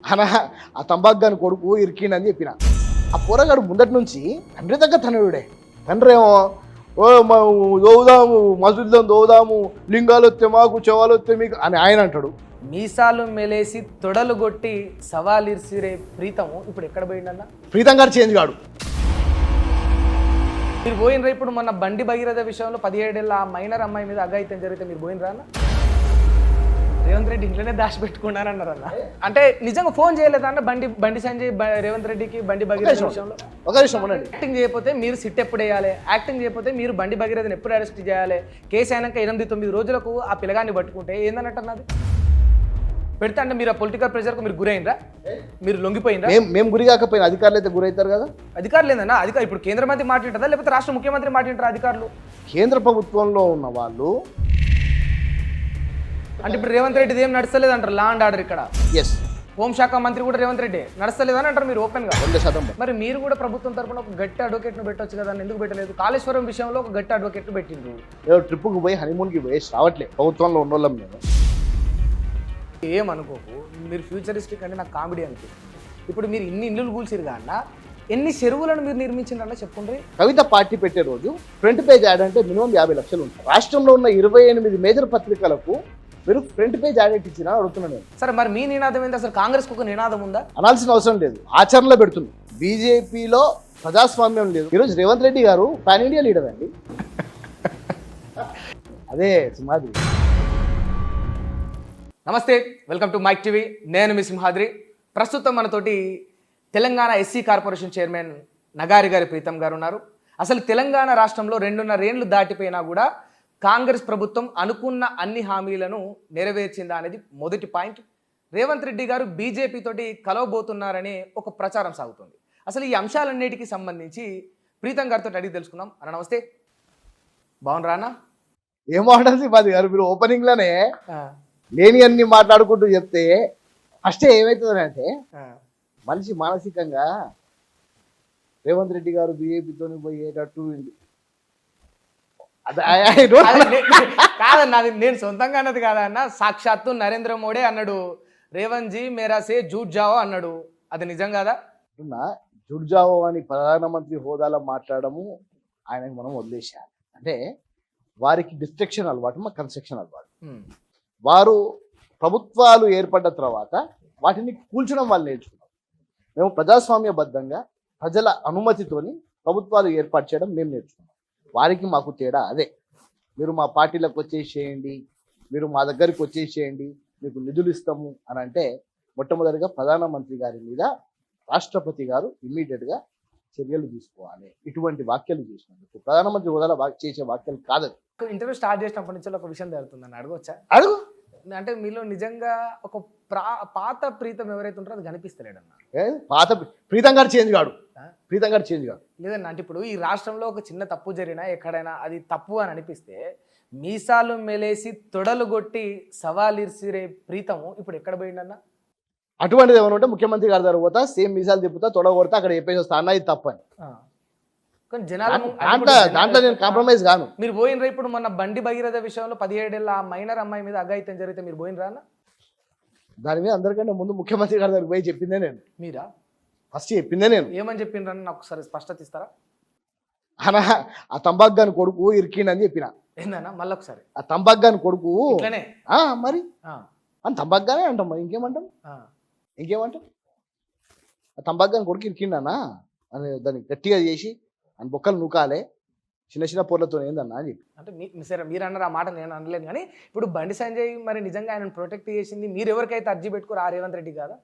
అనా ఆ తంబాకు కొడుకు ఇరికిండని చెప్పిన. ఆ పోరగాడు ముందటి నుంచి తండ్రి దగ్గర తనయుడే. తండ్రి ఏమో ఓ దోవుదాము మసూద్దాం దోవుదాము, లింగాలు వస్తే మాకు చెవాలు వస్తే మీకు అని ఆయన అంటాడు. మీసాలు మెలేసి తొడలు కొట్టి సవాలిసిరే ప్రీతము ఇప్పుడు ఎక్కడ పోయిండన్న? ప్రీతం గారు చేంజ్ కాడు. మీరు పోయినరా? ఇప్పుడు మొన్న బండి భగీరథ విషయంలో 17 ఏళ్ళ ఆ మైనర్ అమ్మాయి మీద అఘాయిత్యం జరిగితే మీరు పోయినరా అన్న? రేవంత్ రెడ్డి ఇంట్లోనే దాచిపెట్టుకున్నారన్నారు అన్న. అంటే నిజంగా ఫోన్ చేయలేదా అన్న బండి సంజయ్ రేవంత్ రెడ్డికి బండి భగీరథ విషయంలో? ఒక విషయం ఉండండి. యాక్టింగ్ చేయకపోతే మీరు సిట్ ఎప్పుడు వేయాలి? యాక్టింగ్ చేయకపోతే మీరు బండి భగీరథని ఎప్పుడు అరెస్ట్ చేయాలి? కేసు అయినాక 8-9 రోజులకు ఆ పిల్లగాన్ని పట్టుకుంటే ఏందన్నట్టు అన్నది పెడతా అంటే మీరు ఆ పొలిటికల్ ప్రెషర్కు మీరు గురైనరా? మీరు లొంగిపోయినరా? మేము గురి కాకపోయినా అధికారులు అయితే గురవుతారు కదా. అధికారులు ఏందన్నా? ఇప్పుడు కేంద్ర మంత్రి మాట్లాడదా లేకపోతే రాష్ట్ర ముఖ్యమంత్రి మాట్లాడతారా అధికారులు? కేంద్ర ప్రభుత్వంలో ఉన్న వాళ్ళు అంటే ఇప్పుడు రేవంత్ రెడ్డి ఏం నడుస్తలేదు అంటారు లా అండ్ ఆర్డర్ ఇక్కడ. ఎస్, హోంశాఖ మంత్రి కూడా రేవంత్ రెడ్డి నడుస్తలేదని అంటారు మీరు ఓపెన్ గా. 100%. మరి మీరు కూడా ప్రభుత్వం తరపున ఒక గట్టి అడ్వకేట్ను పెట్టొచ్చు కదా, ఎందుకు పెట్టలేదు? కాళేశ్వరం విషయంలో ఒక గట్టి అడ్వకేట్ను పెట్టిండ్రు. ఏదో ట్రిప్కి పోయి హనీమూన్కి పోయి రావట్లేదు ప్రభుత్వంలో ఉన్నోళ్ళం మేము. ఏమనుకోకు, మీరు ఫ్యూచరిస్టిక్ అంటే నాకు కామెడీ అనిపిస్తుంది. ఇప్పుడు మీరు ఇన్ని ఇల్లులు కూల్చిరుగా అన్న, ఎన్ని చెరువులను మీరు నిర్మించిండ్రన్న చెప్పుండ్రి. కవిత పార్టీ పెట్టే రోజు ఫ్రంట్ పేజ్ యాడ్ అంటే మినిమం 50 లక్షలు ఉంటుంది. రాష్ట్రంలో ఉన్న 28 మేజర్ పత్రికలకు మీరు ఫ్రంట్ పేజ్ యాడ్ ఇచ్చినా అడుగుతున్నాను నేను. సరే మరి మీ నినాదం ఏంటి అసలు? కాంగ్రెస్కి ఒక నినాదం ఉందా? అనాల్సిన అవసరం లేదు, ఆచరణలో పెడుతుంది. బీజేపీలో ప్రజాస్వామ్యం లేదు. ఈరోజు రేవంత్ రెడ్డి గారు పాన్ ఇండియా లీడర్ అండి. అదే సింహాద్రి. నమస్తే, వెల్కమ్ టు మైక్ టీవీ. నేను మీ సింహాద్రి. ప్రస్తుతం మనతోటి తెలంగాణ ఎస్సీ కార్పొరేషన్ చైర్మన్ నగారి గారి ప్రీతం గారు ఉన్నారు. అసలు తెలంగాణ రాష్ట్రంలో 2.5 ఏళ్ళు దాటిపోయినా కూడా కాంగ్రెస్ ప్రభుత్వం అనుకున్న అన్ని హామీలను నెరవేర్చిందా అనేది మొదటి పాయింట్. రేవంత్ రెడ్డి గారు బీజేపీ తోటి కలవబోతున్నారనే ఒక ప్రచారం సాగుతుంది. అసలు ఈ అంశాలన్నిటికీ సంబంధించి ప్రీతం గారితో అడిగి తెలుసుకుందాం. అన్న నమస్తే, బాగున్నారా అన్న? ఏం మాట్లాడాలి సింహాద్రి గారు, మీరు ఓపెనింగ్లోనే లేని అన్ని మాట్లాడుకుంటూ చెప్తే ఫస్ట్ ఏమవుతుందంటే మనిషి మానసికంగా రేవంత్ రెడ్డి గారు బీజేపీతో పోయేటట్టు కాదన్న, అది నేను సొంతంగా అన్నది కాదన్న. సాక్షాత్తు నరేంద్ర మోడీ అన్నాడు, రేవంత్ జీ మేరా సే జూట్ జావో అన్నాడు. అది నిజం కాదా? జూట్ జావో అని ప్రధానమంత్రి హోదాలో మాట్లాడము ఆయనకు మనం వదిలేసేయాలి. అంటే వారికి డిస్ట్రక్షన్ అలవాటు, మా కన్స్ట్రక్షన్ అలవాటు. వారు ప్రభుత్వాలు ఏర్పడ్డ తర్వాత వాటిని కూల్చడం వాళ్ళు నేర్చుకున్నాం. మేము ప్రజాస్వామ్యబద్ధంగా ప్రజల అనుమతితోని ప్రభుత్వాలు ఏర్పాటు చేయడం మేము నేర్చుకున్నాం. వారికి మాకు తేడా అదే. మీరు మా పార్టీలకు వచ్చేసేయండి, మీరు మా దగ్గరికి వచ్చేసేయండి, మీకు నిధులు ఇస్తాము అని అంటే మొట్టమొదటిగా ప్రధానమంత్రి గారి మీద రాష్ట్రపతి గారు ఇమ్మీడియట్గా చర్యలు తీసుకోవాలి. ఇటువంటి వ్యాఖ్యలు చేసినందుకు ప్రధానమంత్రి హోదాలో చేసే వ్యాఖ్యలు కాదు. ఇంటర్వ్యూ స్టార్ట్ చేసినప్పటి నుంచి ఒక విషయం జరుగుతుందని అడగవచ్చా? అడుగు. అంటే మీలో నిజంగా ఒక పాత ప్రీతం ఎవరైతే ఉంటారో అది కనిపిస్తలేడన్న. పాత ప్రీతం గారు చేంజ్ కాడు. ప్రీతం గారు చేంజ్ కాడు లేదన్న. అంటే ఇప్పుడు ఈ రాష్ట్రంలో ఒక చిన్న తప్పు జరిగినా ఎక్కడైనా అది తప్పు అని అనిపిస్తే మీసాలు మెలేసి తొడలు కొట్టి సవాలిసిరే ప్రీతము ఇప్పుడు ఎక్కడ పోయిండన్న? అటువంటిది ఏమైనా ఉంటే ముఖ్యమంత్రి గారి దగ్గర పోతా, సేమ్ మీసాలు తిప్పుతా, తొడ కొడతా, అక్కడ చెప్పేసి వస్తా అన్న ఇది తప్పని. కానీ జనాలు దాంట్లో నేను కాంప్రమైజ్ కాను. మీరు పోయినరా? ఇప్పుడు మొన్న బండి భగీరథ విషయంలో 17 ఏళ్ళ ఆ మైనర్ అమ్మాయి మీద అఘాయిత్యం జరిగితే మీరు పోయినరా అన్న? దాని మీద అందరికంటే ముందు ముఖ్యమంత్రి గారి దగ్గరికి పోయి చెప్పిందే నేను. మీరా ఫస్ట్ చెప్పిందే నేను. ఏమని చెప్పిండ్రని నాకు ఒకసారి స్పష్టత ఇస్తారా? అనా ఆ తంబాకు కొడుకు ఇరికిండని చెప్పిన. ఏందన్నా మళ్ళీ ఒకసారి? ఆ తంబాకు కొడుకు ఇట్లనే మరి అని తంబాకుగానే అంటాం, మరి ఇంకేమంటాం? ఆ తంబాకు కొడుకు ఇరికిండనా అని దాన్ని గట్టిగా చేసి అని బొక్కలు నూకాలే చిన్న చిన్న పొర్లతో ఏందన్నా అని చెప్పి. అంటే సరే మీరు అన్నారు ఆ మాట, నేను అనలేను. కానీ ఇప్పుడు బండి సంజయ్ మరి నిజంగా ఆయన ప్రొటెక్ట్ చేసింది మీరు ఎవరికైతే అర్జీ పెట్టుకోరు ఆ రేవంత్ రెడ్డి కాదా?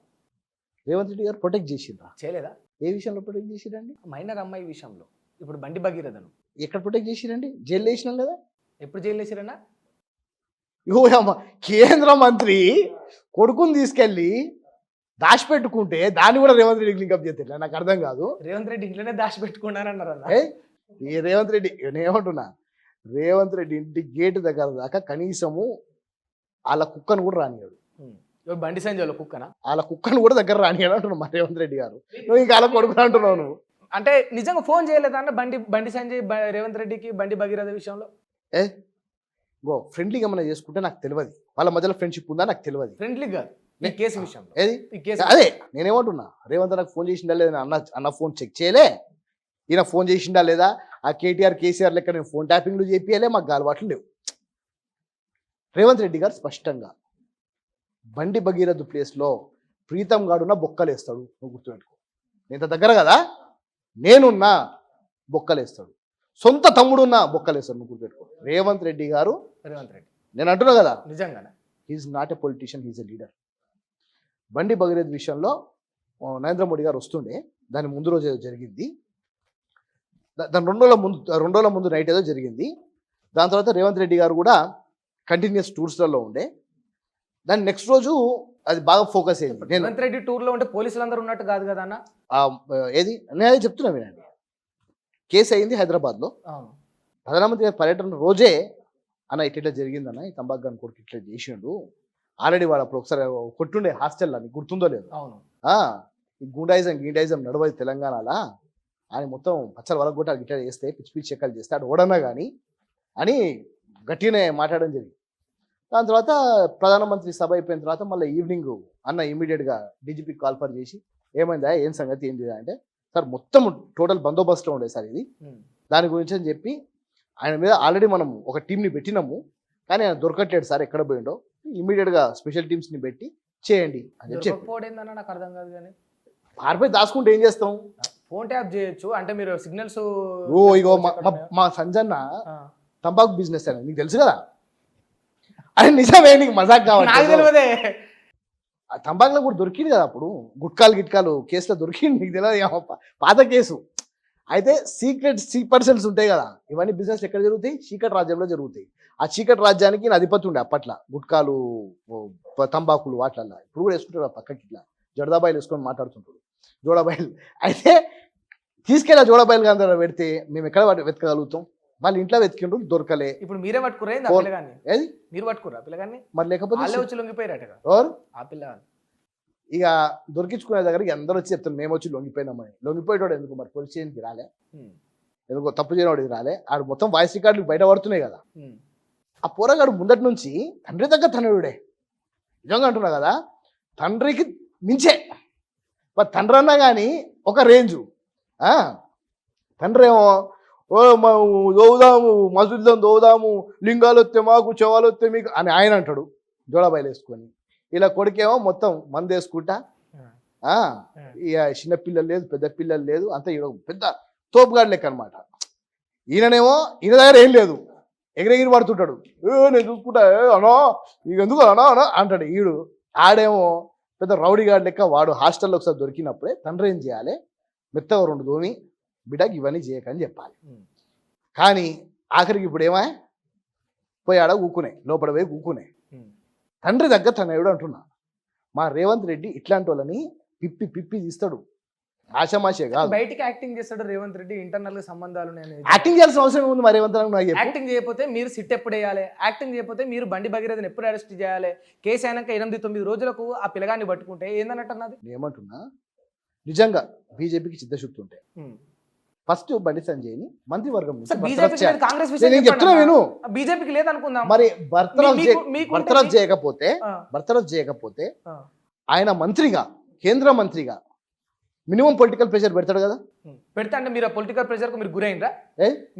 రేవంత్ రెడ్డి గారు ప్రొటెక్ట్ చేసిండ్రా? చేయలేదా? ఏ విషయంలో ప్రొటెక్ట్ చేసిరండి? మైనర్ అమ్మాయి విషయంలో. ఇప్పుడు బండి భగీరథను ఎక్కడ ప్రొటెక్ట్ చేసిరండి? జైలు వేసినాం కదా. ఎప్పుడు జైలు వేసిరన్నా? కేంద్ర మంత్రి కొడుకుని తీసుకెళ్ళి దాచిపెట్టుకుంటే దాన్ని కూడా రేవంత్ రెడ్డికి లింకప్ చేస్తే నాకు అర్థం కాదు. రేవంత్ రెడ్డి ఇంట్లోనే దాచిపెట్టుకున్నారన్నారన్న. ఈ రేవంత్ రెడ్డి నేనేమంటున్నా, రేవంత్ రెడ్డి ఇంటి గేటు దగ్గర దాకా కనీసము వాళ్ళ కుక్కను కూడా రానియాడు. బండి సంజయ్ కుక్కనా? వాళ్ళ కుక్కను కూడా దగ్గర రానియాడు అంటున్నావు మా రేవంత్ రెడ్డి గారు. నువ్వు ఇంకా అలా కొడుకుని అంటున్నావు నువ్వు. అంటే నిజంగా ఫోన్ చేయలేదా అన్న బండి సంజయ్ రేవంత్ రెడ్డికి బండి భగీరథ విషయంలో? ఫ్రెండ్లీగా ఏమైనా చేసుకుంటే నాకు తెలియదు, వాళ్ళ మధ్యలో ఫ్రెండ్షిప్ ఉందా నాకు తెలియదు. ఫ్రెండ్లీ కాదు, ఈ కేసు విషయంలో ఏది ఈ కేసు అదే నేనేమంటున్నా, రేవంత్ నాకు ఫోన్ చేసిండా లేదా అన్న ఫోన్ చెక్ చేయలే, ఈయన ఫోన్ చేసిండా లేదా, ఆ కేటీఆర్ కేసీఆర్ లెక్క నేను ఫోన్ ట్యాపింగ్లు చేపియలే, మాకు అలవాట్లు లేవు. రేవంత్ రెడ్డి గారు స్పష్టంగా బండి భగీరథ్ ప్లేస్లో ప్రీతం గాడున్న బొక్కలేస్తాడు, నువ్వు గుర్తుపెట్టుకో. నేను దగ్గర కదా, నేనున్నా బొక్కలేస్తాడు, సొంత తమ్ముడున్నా బొక్కలేస్తాడు, నువ్వు గుర్తుపెట్టుకో. రేవంత్ రెడ్డి గారు, రేవంత్ రెడ్డి నేను అంటున్నా కదా, నిజంగానే he's not a politician, he's a leader. Bandi Bhagirath విషయంలో నరేంద్ర మోడీ గారు వస్తుండే, దాని ముందు రోజు ఏదో జరిగింది, దాని 2 రోజుల ముందు నైట్ ఏదో జరిగింది. దాని తర్వాత రేవంత్ రెడ్డి గారు కూడా కంటిన్యూస్ టూర్స్లలో ఉండే, దాని నెక్స్ట్ రోజు అది బాగా ఫోకస్ అయింది. నేను రేవంత్ రెడ్డి టూర్లో ఉంటే పోలీసులు అందరూ ఉన్నట్టు కాదు కదా అన్న. ఏది నేను అదే చెప్తున్నా వినండి. కేసు అయింది హైదరాబాద్లో, అవును. ప్రధానమంత్రి గారి పర్యటన రోజే అన్న ఇట్లా జరిగిందన్న, ఈ తంబాకు గారిని కొడుకు ఇట్లా చేసిండు, ఆల్రెడీ వాడు అప్పుడు ఒకసారి కొట్టుండే హాస్టల్లో, నీకు గుర్తుందో లేదు, అవును. ఈ గీండాయిజం నడవదు తెలంగాణలా అని మొత్తం పచ్చల వరకు కూడా గిట్ట చేస్తే పిచ్చి పిచ్చి చెక్కలు చేస్తే అటు ఓడన్నా కానీ అని గట్టిగానే మాట్లాడడం జరిగింది. దాని తర్వాత ప్రధానమంత్రి సభ అయిపోయిన తర్వాత మళ్ళీ ఈవినింగ్ అన్న ఇమీడియట్గా డీజీపీకి కాల్ఫర్ చేసి ఏమైందా, ఏం సంగతి ఏంటి అంటే, సార్ మొత్తం టోటల్ బందోబస్తులో ఉండే సార్ ఇది, దాని గురించి అని చెప్పి ఆయన మీద ఆల్రెడీ మనం ఒక టీంని పెట్టినాము, కానీ ఆయన దొరకట్లేడు సార్, ఎక్కడ పోయిండో, ఇమీడియట్గా స్పెషల్ టీమ్స్ని పెట్టి చేయండి అని చెప్పి దొరకకపోవడం నాకు అర్థం కాదు. కానీ పారిపోయి దాచుకుంటే ఏం చేస్తాం, ఫోన్ ట్యాప్ చేయొచ్చు అంటే మీరు సిగ్నల్స్. ఇగో మా సంజన్న తంబాకు బిజినెస్ అని నీకు తెలుసు కదా, అది నిజమే, నీకు మజాక్ కావాలి. నాకు తెలియదే. తంబాకులో కూడా దొరికింది కదా అప్పుడు, గిట్కాలు కేసులో దొరికింది, నీకు తెలియదు, పాత కేసు. అయితే సీక్రెట్స్ ఉంటాయి కదా, ఇవన్నీ బిజినెస్ ఎక్కడ జరుగుతాయి, చీకటి రాజ్యంలో జరుగుతాయి. ఆ చీకటి రాజ్యానికి నేను అధిపతి ఉండే అప్పట్లో, గుట్కాలు తంబాకులు వాటిల్లో. ఇప్పుడు కూడా వేసుకుంటాడు పక్కకి, ఇట్లా జడదాబాయిలు వేసుకొని మాట్లాడుతుంటాడు, జోడాబాయిలు. అయితే తీసుకెళ్ళా జోడాబాయిలు అందరూ పెడితే మేము ఎక్కడ వెతకగలుగుతాం, వాళ్ళు ఇంట్లో వెతికిండ్రు, దొరకలే. ఇప్పుడు మీరే పట్టుకురా పిల్లగాన్ని, ఏది మీరు పట్టుకురా పిల్లగాన్ని, మరి లేకపోతే వాళ్ళే వచ్చి లొంగిపోయారట ఎవరు ఆ పిల్లగాన్ని. ఇక దొరికించుకునే దగ్గరికి అందరూ వచ్చి చెప్తాను మేము వచ్చి లొంగిపోయినామని. లొంగిపోయేటోడు ఎందుకు మరి పోలీస్ స్టేషన్కి రాలే, ఎందుకో తప్పు చేయనోడికి రాలే, ఆడు మొత్తం వాయిస్ రికార్డులు బయట పడుతున్నాయి కదా. ఆ పోరగాడు ముందటి నుంచి తండ్రి దగ్గర తనయుడే, నిజంగా అంటున్నా కదా, తండ్రికి మించే. మరి తండ్రి అన్నా కానీ ఒక రేంజు, తండ్రి ఏమో దోవుదాము మసూద్దాం దోవుదాము, లింగాలు వస్తే మాకు చెవాలు వస్తే మీకు అని ఆయన అంటాడు జోడాబాయిలు వేసుకొని. ఇలా కొడుకేమో మొత్తం మందు వేసుకుంటా, ఇక చిన్న పిల్లలు లేదు పెద్ద పిల్లలు లేదు, అంతా పెద్ద తోపుగాడు లెక్క అనమాట. ఈయననేమో ఈయన దగ్గర ఏం లేదు, ఎగిరెగిరి పడుతుంటాడు, నేను చూసుకుంటా అనా ఇక ఎందుకు అనా అంటాడు ఈడు. ఆడేమో పెద్ద రౌడీగాడు లెక్క. వాడు హాస్టల్లో ఒకసారి దొరికినప్పుడే తండ్రి ఏం చేయాలి, మెత్తగా 2 దోమి బిడ్డకి ఇవన్నీ చేయకని చెప్పాలి. కానీ ఆఖరికి ఇప్పుడు ఏమా పోయి ఆడ ఊకునే, లోపల పోయి ఊకునే, తండ్రి దగ్గర తనయుడు అంటున్నా. మా రేవంత్ రెడ్డి ఇట్లాంటి వాళ్ళని పిప్పి తీస్తాడు, ఆశామాషే కాదు. బయటికి యాక్టింగ్ చేస్తాడు రేవంత్ రెడ్డి, ఇంటర్నల్ గా సంబంధాలు యాక్టింగ్ చేయాల్సిన అవసరం ఉంది. మరి రేవంత్ రెడ్డి యాక్టింగ్ చేయకపోతే మీరు సిట్ ఎప్పుడు వేయాలి, యాక్టింగ్ చేయకపోతే మీరు బండి భగీరథని ఎప్పుడు అరెస్ట్ చేయాలి, కేసు అయినాక 8-9 రోజులకు ఆ పిల్లగాన్ని పట్టుకుంటే ఏందన్నట్టు అన్నది. ఏమంటున్నా, నిజంగా బీజేపీకి చిత్తశుద్ధి ఉంటే ఫస్ట్ బండి సంజయ్ని మంత్రివర్గం బీజేపీకి లేదనుకుందాం. మరి బర్తరఫ్ చేయకపోతే ఆయన మంత్రిగా, కేంద్ర మంత్రిగా మినిమం పొలిటికల్ ప్రెషర్ పెడతాడు కదా. పెడతా అంటే మీరు పొలిటికల్ ప్రెషర్ కు మీరు గురైనరా,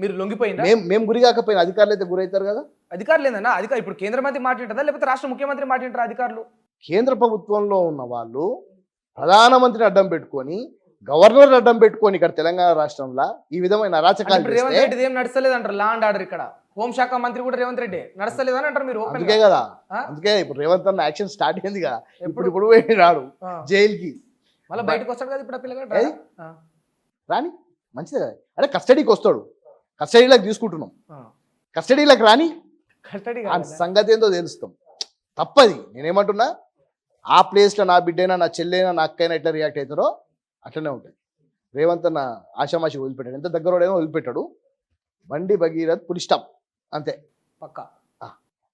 మీరు లొంగిపోయినరా? మేము గురి కాకపోయినా అధికారులు అయితే గురవుతారు కదా. అధికారులు ఏందన్నా, ఇప్పుడు కేంద్ర మంత్రి మాట్లాడదా లేకపోతే రాష్ట్ర ముఖ్యమంత్రి మాట్లాడతారా అధికారులు? కేంద్ర ప్రభుత్వంలో ఉన్న వాళ్ళు ప్రధానమంత్రిని అడ్డం పెట్టుకొని, గవర్నర్ అడ్డం పెట్టుకొని ఇక్కడ తెలంగాణ రాష్ట్రంలో ఈ విధమైన అరాచకాలు రేవంత్ రెడ్డి ఏం నడుస్తలేదు అంటారు. లా అండ్ ఆర్డర్ ఇక్కడ హోంశాఖ మంత్రి కూడా రేవంత్ రెడ్డి నడుస్తలేదు అని అంటారు మీరు. అందుకే కదా, అందుకే ఇప్పుడు రేవంత్ అన్న యాక్షన్ స్టార్ట్ అయింది కదా. ఇప్పుడు రాడు జైలుకి, మళ్ళీ బయటకు వస్తాడు కదా ఇప్పుడు పిల్లగాడు. రాని మంచిదే కదా, అంటే కస్టడీకి వస్తాడు, కస్టడీలోకి తీసుకుంటున్నాం, కస్టడీలోకి రాని సంగతి ఏందో తెలుస్తాం. తప్పది. నేనేమంటున్నా, ఆ ప్లేస్లో నా బిడ్డైనా నా చెల్లైనా నా అక్కైనా ఎట్లా రియాక్ట్ అవుతారో అట్లనే ఉంటుంది. రేవంత్ అన్న ఆషామాషి వదిలిపెట్టాడు, ఎంత దగ్గరోడైనా వదిలిపెట్టాడు. బండి భగీరథ్ పులి స్టాప్ అంతే పక్క.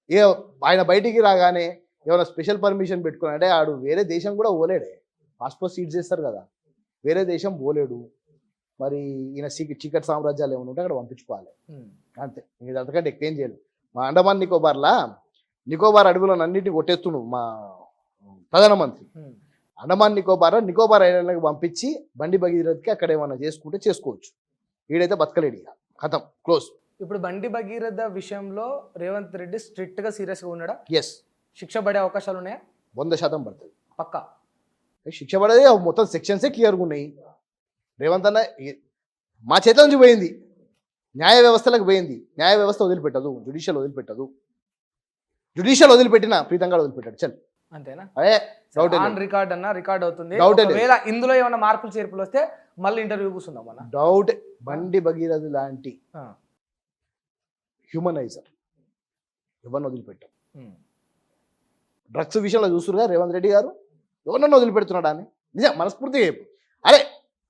ఏ ఆయన బయటికి రాగానే ఏమైనా స్పెషల్ పర్మిషన్ పెట్టుకుని అంటే ఆడు వేరే దేశం కూడా పోలేడే, పాస్పోర్ట్ సీజ్ చేస్తారు కదా, వేరే దేశం పోలేడు. మరి ఈయన చీకటి సామ్రాజ్యాలు ఏమైనా ఉంటే అక్కడ పంపించుకోవాలి అంతే. ఇది అంతకంటే ఎక్కువేం చేయలేదు. మా అండమాన్ నికోబార్ అడవిలో అన్నింటినీ కొట్టేస్తున్నావు మా ప్రధానమంత్రి ఉమ్. అండమాన్ నికోబార్ ఐలాండ్లకు పంపించి బండి భగీరథకి అక్కడ ఏమైనా చేసుకుంటే చేసుకోవచ్చు. వీడైతే బతకలేడు, ఇక కథం క్లోజ్. ఇప్పుడు బండి భగీరథ విషయంలో రేవంత్ రెడ్డి స్ట్రిక్ట్ గా సీరియస్ గా ఉన్నాడా? ఎస్, శిక్ష పడే అవకాశాలు ఉన్నాయా? 100% పడుతుంది. పక్కా. శిక్ష పడేది మొత్తం సెక్షన్సే క్లియర్గా ఉన్నాయి. రేవంత్ అన్న మా చేతుల నుంచి పోయింది, న్యాయ వ్యవస్థలకు పోయింది. న్యాయ వ్యవస్థ వదిలిపెట్టదు, జ్యుడిషియల్ వదిలిపెట్టదు. జ్యుడిషియల్ వదిలిపెట్టిన ప్రీతం గారు వదిలిపెట్టాడు. చల్ అంతేనా? అదే డౌట్ ఆన్ రికార్డ్ అన్న రికార్డ్ అవుతుంది. Doubt ఏ లేదు. ఒకవేళ ఇందులో ఏమైనా మార్పులు చేర్పులు వస్తే మళ్ళీ ఇంటర్వ్యూ కూర్చుందాం అన్న. డౌట్. బండి భగీరథ లాంటి ఆ. హ్యూమనైజర్ ఎవరిని వదిలిపెట్టాం. ఉమ్. డ్రగ్స్ విషయంలో చూస్తురుగా రేవంత్ రెడ్డి గారు ఎవరినన్నా వదిలిపెడుతున్నాడా అని నిజం మనస్ఫూర్తిగా చెప్పు. అరే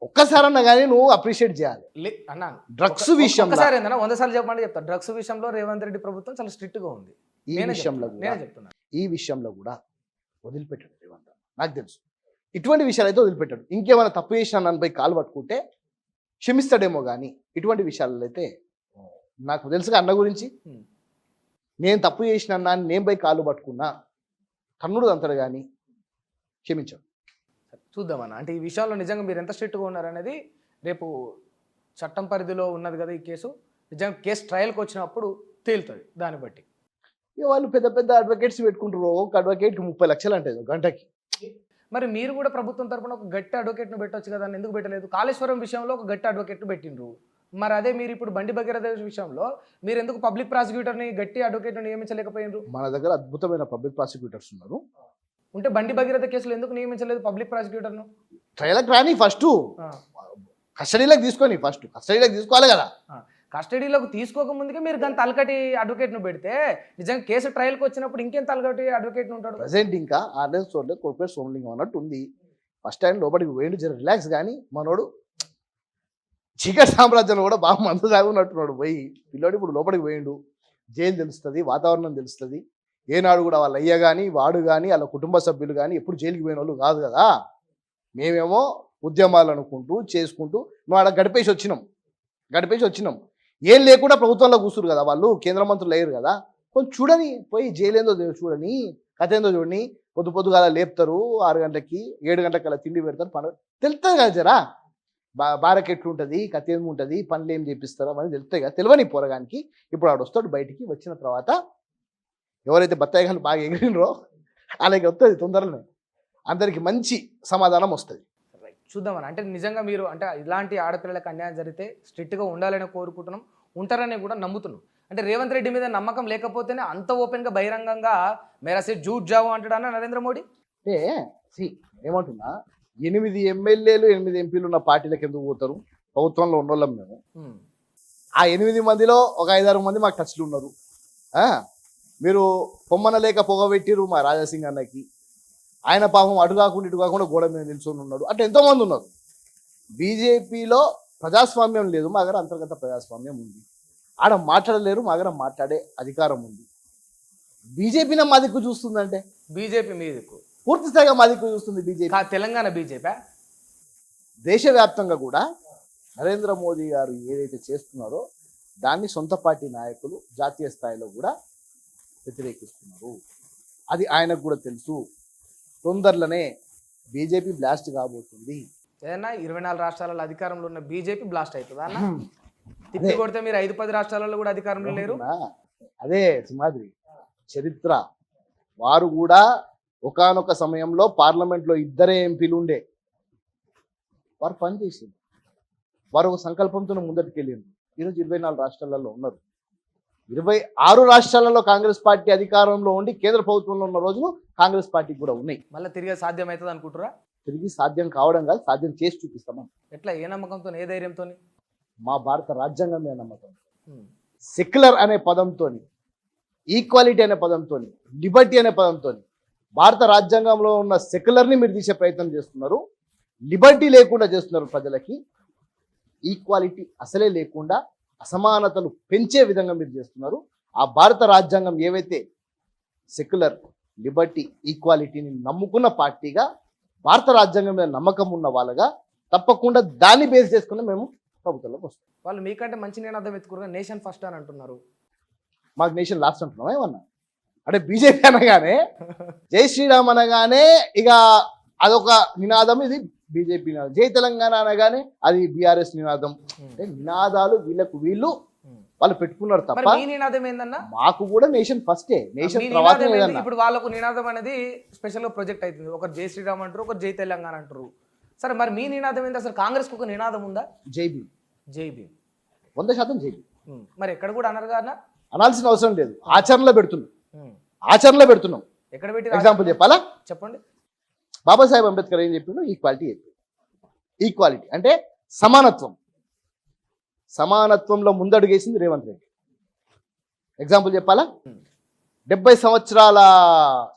ఒక్కసారన్నా కానీ నువ్వు అప్రిషియేట్ చేయాలి. అన్న డ్రగ్స్ విషయంలో ఒకసారి ఏందన్నా 100 సార్లు చెప్పమంటే చెప్తా. డ్రగ్స్ విషయంలో రేవంత్ రెడ్డి ప్రభుత్వం చాలా స్ట్రిక్ట్ గా ఉంది. ఈ నేనే విషయంలో చెప్తున్నా, కూడా నేనే చెప్తున్నా. ఈ విషయంలో కూడా వదిలిపెట్టాడు రేవంత్ అన్న. నాకు తెలుసు ఇటువంటి విషయాలు అయితే వదిలిపెట్టాడు. ఇంకేమైనా తప్పు చేసిన నన్ను పోయి కాలు పట్టుకుంటే క్షమిస్తాడేమో కానీ ఇటువంటి విషయాలలో అయితే నాకు తెలుసుగా అన్న గురించి. ఉమ్. నేను తప్పు చేసిన అన్న అని నేను పోయి కాలు పట్టుకున్నా కన్నుడు అంతడు కానీ క్షమించాడు. చూద్దామన్న. అంటే ఈ విషయంలో నిజంగా మీరు ఎంత స్ట్రిక్ట్గా ఉన్నారనేది రేపు చట్టం పరిధిలో ఉన్నది కదా ఈ కేసు. నిజంగా కేసు ట్రయల్కి వచ్చినప్పుడు తేలుతుంది దాన్ని బట్టి. ఇక వాళ్ళు పెద్ద పెద్ద అడ్వకేట్స్ పెట్టుకుంటారు. ఒక అడ్వకేట్కి 30 లక్షలు అంటే గంటకి. మరి మీరు కూడా ప్రభుత్వం తరపున ఒక గట్టి అడ్వకేట్ను పెట్టొచ్చు కదా, ఎందుకు పెట్టలేదు? కాళేశ్వరం విషయంలో ఒక గట్టి అడ్వకేట్ను పెట్టిండ్రు. మరి అదే మీరు ఇప్పుడు బండి భగీరథ విషయంలో మీరు ఎందుకు పబ్లిక్ ప్రాసిక్యూటర్ని గట్టి అడ్వకేట్ను నియమించలేకపోయినరు? మన దగ్గర అద్భుతమైన పబ్లిక్ ప్రాసిక్యూటర్స్ ఉన్నారు. ఉంటే బండి భగీరథ కేసులో ఎందుకు నియమించలేదు పబ్లిక్ ప్రాసిక్యూటర్ను? ట్రయల్కి రాని ఫస్ట్ కస్టడీలోకి తీసుకొని కస్టడీలోకి తీసుకోవాలి కదా. కస్టడీలోకి తీసుకోక ముందుకే మీరు దాని తలకటి అడ్వకేట్ను పెడితే నిజంగా కేసు ట్రయల్కి వచ్చినప్పుడు ఇంకేం తలకటి అడ్వకేట్ను ఉంటాడు? ప్రజెంట్ ఇంకా ఆర్డెన్స్ చూడలేదు, కోర్పొరేట్ సోమ్లింగ్ అన్నట్టు ఉంది. ఫస్ట్ టైం లోపలికి పోయిండు, జర రిలాక్స్. కానీ మనోడు చీకటి సామ్రాజ్యంలో కూడా బాగా మందు సాగున్నట్టున్నాడు. పోయి పిల్లోడు ఇప్పుడు లోపలికి పోయిండు. జైలు తెలుస్తుంది, వాతావరణం తెలుస్తుంది. ఏనాడు కూడా వాళ్ళ అయ్య కానీ వాడు కానీ వాళ్ళ కుటుంబ సభ్యులు కానీ ఎప్పుడు జైలుకి పోయిన వాళ్ళు కాదు కదా. మేమేమో ఉద్యమాలు అనుకుంటూ చేసుకుంటూ నువ్వు ఆడ గడిపేసి వచ్చినాం. ఏం లేకుండా ప్రభుత్వంలో కూర్చురు కదా వాళ్ళు, కేంద్ర మంత్రులు అయ్యారు కదా. కొంచెం చూడని, పోయి జైలు ఏందో చూడని, కథ ఏందో చూడని. పొద్దుగా లేపుతారు 6 గంటలకి, 7 గంటలకి అలా తిండి పెడతారు. తెలుస్తుంది కదా జరా బారకి ఎట్లుంటుంది, కథ ఏమి ఉంటుంది, పనులు ఏం చేపిస్తారో అని తెలుస్తాయి కదా. తెలియని పోరగానికి ఇప్పుడు ఆడు వస్తాడు. బయటికి వచ్చిన తర్వాత ఎవరైతే బత్తాయి కానీ బాగా ఎగిరినరో అలాగే వస్తుంది తొందరలోనే. అందరికి మంచి సమాధానం వస్తుంది. చూద్దామని. అంటే నిజంగా మీరు అంటే ఇలాంటి ఆడపిల్లలకు అన్యాయం జరిగితే స్ట్రిక్ట్గా ఉండాలని కోరుకుంటున్నాం, ఉంటారని కూడా నమ్ముతున్నాం. అంటే రేవంత్ రెడ్డి మీద నమ్మకం లేకపోతేనే అంత ఓపెన్గా బహిరంగంగా మేరా సే జూట్ జావు అంటాడన్న నరేంద్ర మోడీ. అంటే ఏమంటున్నా, 8 ఎమ్మెల్యేలు 8 ఎంపీలు ఉన్న పార్టీలకు ఎందుకు పోతారు? ప్రభుత్వంలో ఉన్నోళ్ళం మేము. ఆ 8 మందిలో ఒక 5-6 మంది మాకు టచ్లు ఉన్నారు. మీరు పొమ్మన లేక పొగబెట్టిరు మా రాజాసింగ్ అన్నకి. ఆయన పాపం అటు కాకుండా ఇటు కాకుండా గోడ మీద నిల్చొని ఉన్నాడు. అంటే ఎంతోమంది ఉన్నారు. బీజేపీలో ప్రజాస్వామ్యం లేదు, మా దగ్గర అంతర్గత ప్రజాస్వామ్యం ఉంది. ఆడ మాట్లాడలేరు, మా దగ్గర మాట్లాడే అధికారం ఉంది. బీజేపీనే మా దిక్కు చూస్తుందంటే బీజేపీ మీ దిక్కు పూర్తి స్థాయిగా మా దిక్కు చూస్తుంది బీజేపీ. తెలంగాణ బీజేపీ దేశవ్యాప్తంగా కూడా నరేంద్ర మోదీ గారు ఏదైతే చేస్తున్నారో దాన్ని సొంత పార్టీ నాయకులు జాతీయ స్థాయిలో కూడా వ్యతిరేకిస్తున్నారు. అది ఆయనకు కూడా తెలుసు. తొందరలోనే బీజేపీ బ్లాస్ట్ కాబోతుంది. ఏదన్నా 24 రాష్ట్రాలలో అధికారంలో ఉన్న బీజేపీ బ్లాస్ట్ అవుతుందా అన్న? తిప్పి కొడితే మీరు 5-10 రాష్ట్రాలలో కూడా అధికారంలో లేరు. అదే సింహాద్రి చరిత్ర. వారు కూడా ఒకానొక సమయంలో పార్లమెంట్లో 2 ఎంపీలు ఉండే. వారు పనిచేసింది, వారు ఒక సంకల్పంతో ముందటికి వెళ్ళింది. ఈరోజు 24 రాష్ట్రాలలో ఉన్నారు. 26 రాష్ట్రాలలో కాంగ్రెస్ పార్టీ అధికారంలో ఉండి కేంద్ర ప్రభుత్వంలో ఉన్న రోజులు కాంగ్రెస్ పార్టీకి కూడా ఉన్నాయి. మళ్ళీ తిరిగి సాధ్యం అవుతుంది అనుకుంటారా? తిరిగి సాధ్యం కావడం కాదు, సాధ్యం చేసి చూపిస్తామా. ఎట్లా, ఏ నమ్మకంతో, ఏ ధైర్యంతో? మా భారత రాజ్యాంగం మీద నమ్మకం. సెక్యులర్ అనే పదంతో, ఈక్వాలిటీ అనే పదంతో, లిబర్టీ అనే పదంతో భారత రాజ్యాంగంలో ఉన్న సెక్యులర్ని మీరు తీసే ప్రయత్నం చేస్తున్నారు. లిబర్టీ లేకుండా చేస్తున్నారు. ప్రజలకి ఈక్వాలిటీ అసలే లేకుండా అసమానతలు పెంచే విధంగా మీరు చేస్తున్నారు. ఆ భారత రాజ్యాంగం ఏవైతే సెక్యులర్, లిబర్టీ, ఈక్వాలిటీని నమ్ముకున్న పార్టీగా, భారత రాజ్యాంగం మీద నమ్మకం ఉన్న వాళ్ళగా తప్పకుండా దాన్ని బేస్ చేసుకుని మేము ప్రభుత్వంలోకి వస్తాం. వాళ్ళు మీకంటే మంచి నేను అర్థం ఎత్తుకున్నారు, నేషన్ ఫస్ట్ అని అంటున్నారు. మాకు నేషన్ లాస్ట్ అంటున్నాం. ఏమన్నా అంటే బీజేపీ అనగానే జై శ్రీరామ్ అనగానే ఇక అదొక నినాదం, ఇది బీజేపీ నినాదం. జై తెలంగాణ అనగానే అది బీఆర్ఎస్ నినాదం. అంటే నినాదాలు వీళ్ళు వాళ్ళు పెట్టుకున్నారు మరి తప్ప మీ నినాదం ఏందన్నా? మాకు కూడా నేషన్ ఫస్టే, నేషన్ మీ తర్వాత నినాదం ఏంది? ఏదన్నా. ఇప్పుడు వాళ్ళకు నినాదం అనేది స్పెషల్ గా ప్రొజెక్ట్ అవుతుంది. ఒకరు జై శ్రీరామ్ అంటారు, ఒకరు జై తెలంగాణ అంటారు. సరే మరి మీ నినాదం ఏంది? అసలు కాంగ్రెస్ కు ఒక నినాదం ఉందా? జై భీమ్, జై భీమ్ 100% జై భీమ్. మరి ఎక్కడ కూడా అనరు కదా? అనాల్సిన అవసరం లేదు, ఆచరణలో పెడుతున్నాం. ఎక్కడ పెట్టి ఎగ్జాంపుల్ చెప్పాలా? చెప్పండి. బాబాసాహెబ్ అంబేద్కర్ ఏం చెప్పిండు? ఈక్వాలిటీ అంటే సమానత్వంలో ముందడుగేసింది రేవంత్ రెడ్డి. ఎగ్జాంపుల్ చెప్పాలా? 70 సంవత్సరాల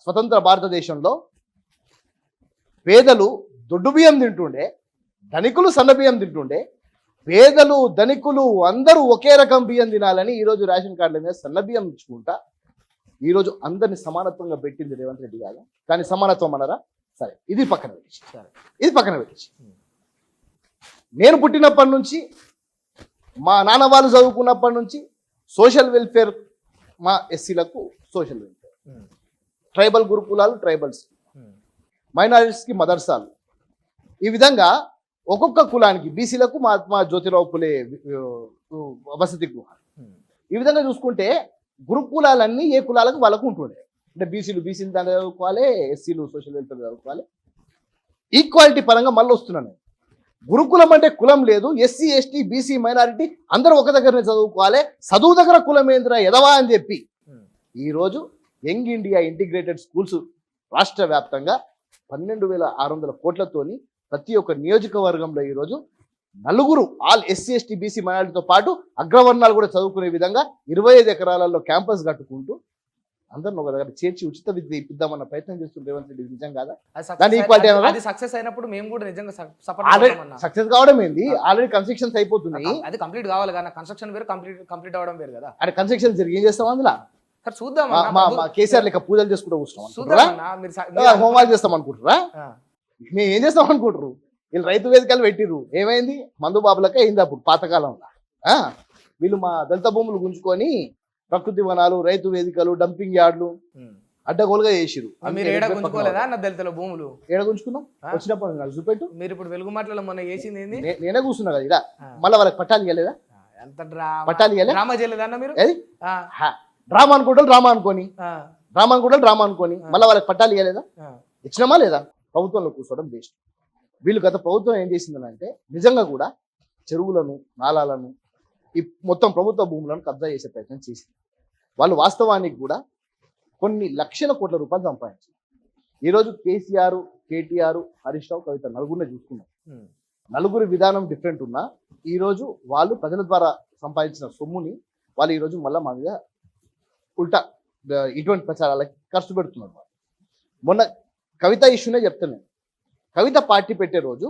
స్వతంత్ర భారతదేశంలో పేదలు దొడ్డు బియ్యం తింటుండే, ధనికులు సన్న బియ్యం తింటుండే. పేదలు ధనికులు అందరూ ఒకే రకం బియ్యం తినాలని ఈరోజు రేషన్ కార్డుల మీద సన్న బియ్యం ఇచ్చుకుంటా ఈరోజు అందరిని సమానత్వంగా పెట్టింది రేవంత్ రెడ్డి కాదా? కానీ సమానత్వం అన్నారా? సరే, ఇది పక్కన పెట్టేసి నేను పుట్టినప్పటి నుంచి, మా నాన్న వాళ్ళు చదువుకున్నప్పటి నుంచి సోషల్ వెల్ఫేర్, మా ఎస్సీలకు సోషల్ వెల్ఫేర్, ట్రైబల్ గురుకులాలు ట్రైబల్స్, మైనారిటీస్కి మదర్సాలు, ఈ విధంగా ఒక్కొక్క కులానికి బీసీలకు మహాత్మా జ్యోతిరావు పులే వసతి గృహాలు. ఈ విధంగా చూసుకుంటే గురుకులాలన్నీ ఏ కులాలకు వాళ్ళకు ఉంటుండే. అంటే బీసీలు దాన్ని చదువుకోవాలి, ఎస్సీలు సోషల్ వెల్ఫేర్ చదువుకోవాలి. ఈక్వాలిటీ పరంగా మళ్ళీ వస్తున్నాను. గురుకులం అంటే కులం లేదు, ఎస్సీ ఎస్టీ బీసీ మైనారిటీ అందరూ ఒక దగ్గరనే చదువుకోవాలి. చదువు దగ్గర కులం ఏంద్రా ఎదవా అని చెప్పి ఈరోజు యంగ్ ఇండియా ఇంటిగ్రేటెడ్ స్కూల్స్ రాష్ట్ర వ్యాప్తంగా 12,600 కోట్లతోని ప్రతి ఒక్క నియోజకవర్గంలో ఈరోజు నలుగురు ఆల్ ఎస్సీ ఎస్టీ బీసీ మైనారిటీతో పాటు అగ్రవర్ణాలు కూడా చదువుకునే విధంగా 25 ఎకరాలలో క్యాంపస్ కట్టుకుంటూ అందరిని ఒక దగ్గర చేర్చి ఉచిత విద్య ఇప్పిద్దామన్న ప్రయత్నం చేస్తుంది రేవంత్ రెడ్డి. నిజం కాదా? అది సక్సెస్ అయినప్పుడు మేము కూడా నిజంగా సక్సెస్ కావడం ఏంది? ఆల్రెడీ కన్స్ట్రక్షన్స్ అయిపోతున్నాయి. అది కంప్లీట్ కావాలి కదా, కన్స్ట్రక్షన్ వేరు, కంప్లీట్ అవ్వడం వేరు కదా. అంటే కన్స్ట్రక్షన్ జరిగి ఏం చేస్తాం అందులో? చూద్దాం. కేసీఆర్ లెక్క పూజలు చేసుకుంటూ కూర్చున్నాం, హోమాలు చేస్తాం అనుకుంటారా? మేము ఏం చేస్తాం అనుకుంటారు? వీళ్ళు రైతు వేదికలు పెట్టిర్రు, ఏమైంది? మందు బాబులకే అయింది అప్పుడు పాతకాలంలో. వీళ్ళు మా దళిత భూములు గుంజుకొని ప్రకృతి వనాలు, రైతు వేదికలు, డంపింగ్ యార్డులు అడ్డగోలుగా చేసిరు. భూములు ఏడ గుంజుకున్నాం? వచ్చినప్పుడు నాకు చూపెట్టు. మీరు ఇప్పుడు వెలుగు మాటలు మొన్న చేసింది నేనే కూర్చున్నా కదా ఇలా. మళ్ళీ వాళ్ళకి పట్టాలి ఇవ్వలేదా? పట్టాలి డ్రామా చేయలేదన్న మీరు? డ్రామా అనుకుంటారు, డ్రామా అనుకోని మళ్ళీ వాళ్ళకి పట్టాలి ఇవ్వలేదా? ఇచ్చినామా లేదా? ప్రభుత్వంలో కూర్చోవడం బెస్ట్. వీళ్ళు గత ప్రభుత్వం ఏం చేసిందని అంటే నిజంగా కూడా చెరువులను, నాలాలను, ఈ మొత్తం ప్రభుత్వ భూములను కబ్జా చేసే ప్రయత్నం చేసింది. వాళ్ళు వాస్తవానికి కూడా కొన్ని లక్షల కోట్ల రూపాయలు సంపాదించారు. ఈరోజు కేసీఆర్, కేటీఆర్, హరీష్ రావు, కవిత నలుగురిని చూసుకున్నాం. నలుగురి విధానం డిఫరెంట్ ఉన్నా ఈరోజు వాళ్ళు ప్రజల ద్వారా సంపాదించిన సొమ్ముని వాళ్ళు ఈరోజు మళ్ళీ మా మీద ఉల్టా ఇటువంటి ప్రచారాలకి ఖర్చు పెడుతున్నారు. మొన్న కవిత ఇష్యూనే చెప్తున్నాను. కవిత పార్టీ పెట్టే రోజు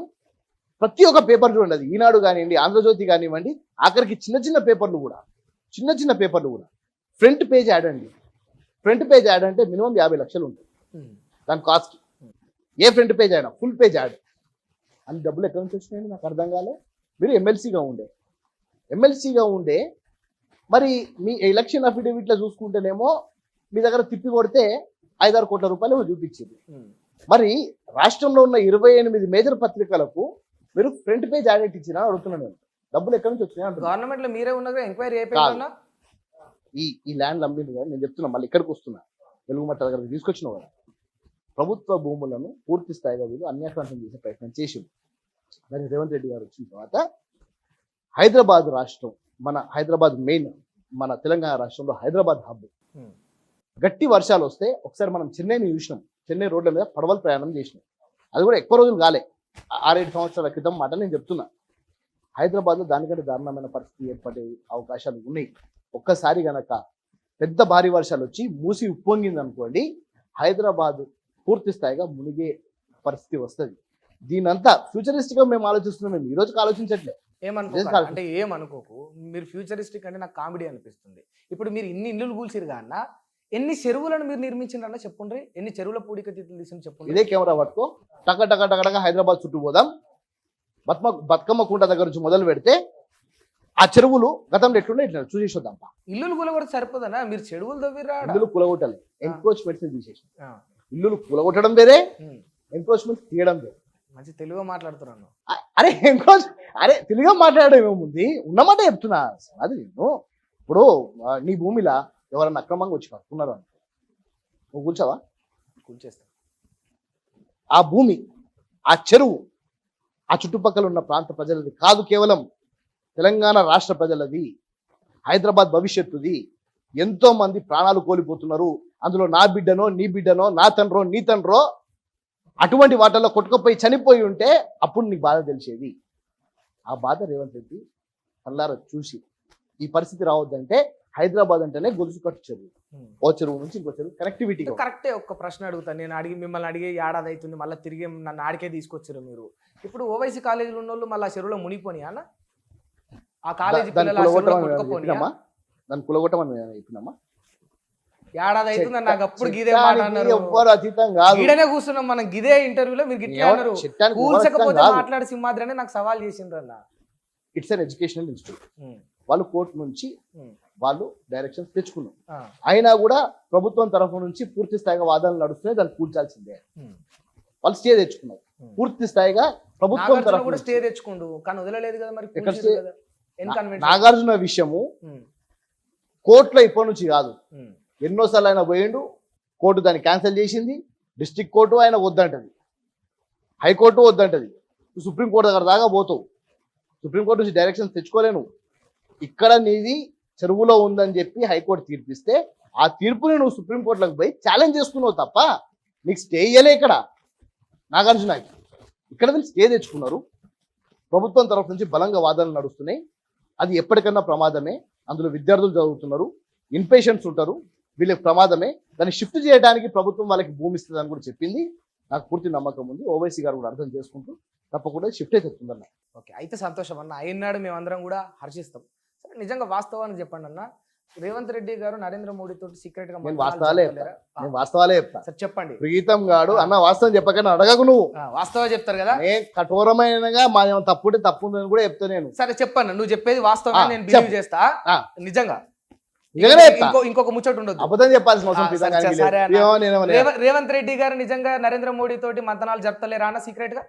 ప్రతి ఒక్క పేపర్ చూడండి, అది ఈనాడు కానివ్వండి, ఆంధ్రజ్యోతి కానివ్వండి, ఆఖరికి చిన్న పేపర్లు కూడా ఫ్రంట్ పేజ్ యాడ్ అండి. ఫ్రంట్ పేజ్ యాడ్ అంటే మినిమం 50 లక్షలు ఉంటుంది దాని కాస్ట్. ఏ ఫ్రంట్ పేజ్ అయినా ఫుల్ పేజ్ యాడ్. అన్ని డబ్బులు ఎక్కడి నుంచి వచ్చినాయండి నాకు అర్థం కాలే. మీరు ఎమ్మెల్సీగా ఉండే మరి మీ ఎలక్షన్ అఫిడవిట్లో చూసుకుంటేనేమో మీ దగ్గర తిప్పి కొడితే 5-6 కోట్ల రూపాయలు చూపించింది. మరి రాష్ట్రంలో ఉన్న 28 మేజర్ పత్రికలకు మీరు ఫ్రంట్ పేజ్ యాడ్ ఇచ్చినా అడుగుతున్నాను నేను. డబ్బులు ఎక్కడి నుంచి వచ్చినాయి? గవర్నమెంట్ లో మీరే ఉన్నగా ఎంక్వైరీ అయిపోయిందా? ఈ ల్యాండ్ అమ్మింది కదా, నేను చెప్తున్నా, మళ్ళీ ఇక్కడికి వస్తున్నా, వెలుగుమట్ట దగ్గర తీసుకొచ్చినావు కదా. ప్రభుత్వ భూములను పూర్తి స్థాయిగా వీళ్ళు అన్యాక్రాంతం చేసే ప్రయత్నం చేసింది. మరి రేవంత్ రెడ్డి గారు వచ్చిన తర్వాత హైదరాబాద్ రాష్ట్రం, మన హైదరాబాద్ మెయిన్, మన తెలంగాణ రాష్ట్రంలో హైదరాబాద్ హబ్. గట్టి వర్షాలు వస్తే ఒకసారి మనం చెన్నైని చూసినాం. చెన్నై రోడ్ల మీద పడవలు ప్రయాణం చేసినాం. అది కూడా ఎక్కువ రోజులు కాలే, 6-7 సంవత్సరాల క్రితం మాట నేను చెప్తున్నా. హైదరాబాద్లో దానికంటే దారుణమైన పరిస్థితి ఏర్పడే అవకాశాలు ఉన్నాయి. ఒక్కసారి గనక పెద్ద భారీ వర్షాలు వచ్చి మూసి ఉప్పొంగింది అనుకోండి, హైదరాబాద్ పూర్తి స్థాయిగా మునిగే పరిస్థితి వస్తుంది. దీనంతా ఫ్యూచరిస్టిక్ గా మేము ఆలోచిస్తున్నాం. మేము ఈ రోజుకి ఆలోచించట్లే. అంటే ఏమనుకోకు, మీరు ఫ్యూచరిస్టిక్ అంటే నాకు కామెడీ అనిపిస్తుంది. ఇప్పుడు మీరు ఇన్ని ఇల్లులు కూల్చిరు అన్న, ఎన్ని చెరువులను మీరు నిర్మించారన్న చెప్పండి. ఎన్ని చెరువుల పూడిక తీసిన చెప్పండి. ఇదే కెమెరా పట్టుకో, టక హైదరాబాద్ చుట్టూ పోదాం. బతుకమ్మ కుంట దగ్గర నుంచి మొదలు పెడితే ఆ చెరువులు గతంలో ఎట్లుండే ఇట్లా చూసేసి వద్దాంపా. ఇల్లులు కూలగొడితే సరిపోదనా? మీరు చెడువులు తవ్విరా ఆడ? ఇల్లులు కూలగొట్టాలి, ఎంక్రోచ్మెంట్స్ తీసేసి. ఆ. ఇల్లులు కూలగొట్టడం వేరే, ఉమ్. ఎంక్రోచ్మెంట్స్ తీయడం వేరే. మంచి తెలుగుగా మాట్లాడుతున్నాను. అరే ఎంక్రోచ్, అరే తెలుగుగా మాట్లాడడం ఏముంది, ఉన్నమాట చెప్తున్నా. అది నేను ఇప్పుడు నీ భూమిలా ఎవరన్నా అక్రమంగా వచ్చి కట్టుకున్నారు అని నువ్వు కూర్చోవా? కూల్చేస్తా. ఆ భూమి, ఆ చెరువు, ఆ చుట్టుపక్కల ఉన్న ప్రాంత ప్రజలది కాదు, కేవలం తెలంగాణ రాష్ట్ర ప్రజలది, హైదరాబాద్ భవిష్యత్తుది. ఎంతో మంది ప్రాణాలు కోల్పోతున్నారు అందులో. నా బిడ్డనో నీ బిడ్డనో, నా తండ్రో నీ తండ్రో అటువంటి వాటిల్లో కొట్టుకుపోయి చనిపోయి ఉంటే అప్పుడు నీకు బాధ తెలిసేది. ఆ బాధ రేవంత్ రెడ్డి కళ్ళారా చూసి ఈ పరిస్థితి రావద్దంటే హైదరాబాద్ అంటేనే గొలుసు కట్టు చెరువు, ఓ చెరువు నుంచి ఇంకో చెరువు కనెక్టివిటీ. కరెక్టే. ఒక్క ప్రశ్న అడుగుతాను నేను, మిమ్మల్ని అడిగే ఏడాది అవుతుంది, మళ్ళీ తిరిగి నన్ను ఆడికే తీసుకొచ్చారు మీరు. ఇప్పుడు ఓవైసీ కాలేజీలో ఉన్న వాళ్ళు మళ్ళీ చెరువులో మునిగిపోని అన్న? ఆ కాలేజీ పిల్లలు ఆ చెరువులో కొట్టుకుపోనియా? దాన్ని కులగొట్టమని చెప్పినమ్మా. ఏడాది అవుతుంది నాకు అప్పుడు గిదే మాట అన్నారు. ఎవ్వరు అతీతం కాదు. గీడనే కూర్చున్నాం మనం గిదే ఇంటర్వ్యూలో, మీరు గిట్లే అన్నారు. కూల్చకపోతే మాట్లాడి సింహాద్రి అని నాకు సవాల్ చేసిండ్రు అన్న. It's an educational institute. వాళ్ళు కోర్టు నుంచి వాళ్ళు డైరెక్షన్స్ తెచ్చుకున్నారు. అయినా కూడా ప్రభుత్వం తరఫు నుంచి పూర్తి స్థాయిగా వాదనలు నడుస్తున్నాయి, దాన్ని కూల్చాల్సిందే. వాళ్ళు స్టే తెచ్చుకున్నారు పూర్తి స్థాయిగా ప్రభుత్వం తరఫు కూడా స్టే తెచ్చుకుండు, కానీ వదలలేదు కదా మరి. నాగార్జున విషయము కోర్టులో ఇప్పటి నుంచి కాదు, ఎన్నోసార్లు ఆయన పోయిండు, కోర్టు దాన్ని క్యాన్సిల్ చేసింది. డిస్ట్రిక్ట్ కోర్టు ఆయన వద్దంటది, హైకోర్టు వద్దంటది, సుప్రీంకోర్టు దగ్గర దాకా పోతావు. సుప్రీంకోర్టు నుంచి డైరెక్షన్స్ తెచ్చుకోలేను. ఇక్కడ నీది చెరువులో ఉందని చెప్పి హైకోర్టు తీర్పిస్తే ఆ తీర్పుని నువ్వు సుప్రీంకోర్టులోకి పోయి ఛాలెంజ్ చేసుకున్నావు తప్ప నీకు స్టే ఇయ్యలే. ఇక్కడ నాగార్జునకి ఇక్కడ వీళ్ళు స్టే తెచ్చుకున్నారు. ప్రభుత్వం తరఫు నుంచి బలంగా వాదనలు నడుస్తున్నాయి. అది ఎప్పటికన్నా ప్రమాదమే. అందులో విద్యార్థులు చదువుతున్నారు, ఇన్పేషెంట్స్ ఉంటారు, వీళ్ళకి ప్రమాదమే. దాన్ని షిఫ్ట్ చేయడానికి ప్రభుత్వం వాళ్ళకి భూమి ఇస్తుందని కూడా చెప్పింది. నాకు పూర్తి నమ్మకం ఉంది. ఓవైసీ గారు కూడా అర్థం చేసుకుంటూ తప్పకుండా షిఫ్ట్ అయితే చెప్తుందన్న. ఓకే, అయితే సంతోషం అన్న. అయినాడు మేమందరం కూడా హర్షిస్తాం. సరే, నిజంగా వాస్తవానికి చెప్పండి అన్న, రేవంత్ రెడ్డి గారు నరేంద్ర మోడీ తోటి సీక్రెట్ గా వాస్తవాలే చెప్తా. సరే చెప్పండి. ప్రీతం గాడు అన్న వాస్తవం చెప్పకన్నా అడగకు నువ్వు. వాస్తవం చెప్తారు కదా. కఠోరమైనగా మాదేమో తప్పుంటే తప్పు ఉందని కూడా చెప్తా నేను. సరే చెప్పండి, నువ్వు చెప్పేది వాస్తవం, నేను బిలీవ్ చేస్తా. నిజంగా ఇంకొక ముచ్చట ఉండదు, అబద్ధం చెప్పాల్సిన అవసరం. రేవంత్ రెడ్డి గారు నిజంగా నరేంద్ర మోడీ తోటి మంతనాలు జరపలేరా అన్న సీక్రెట్ గా?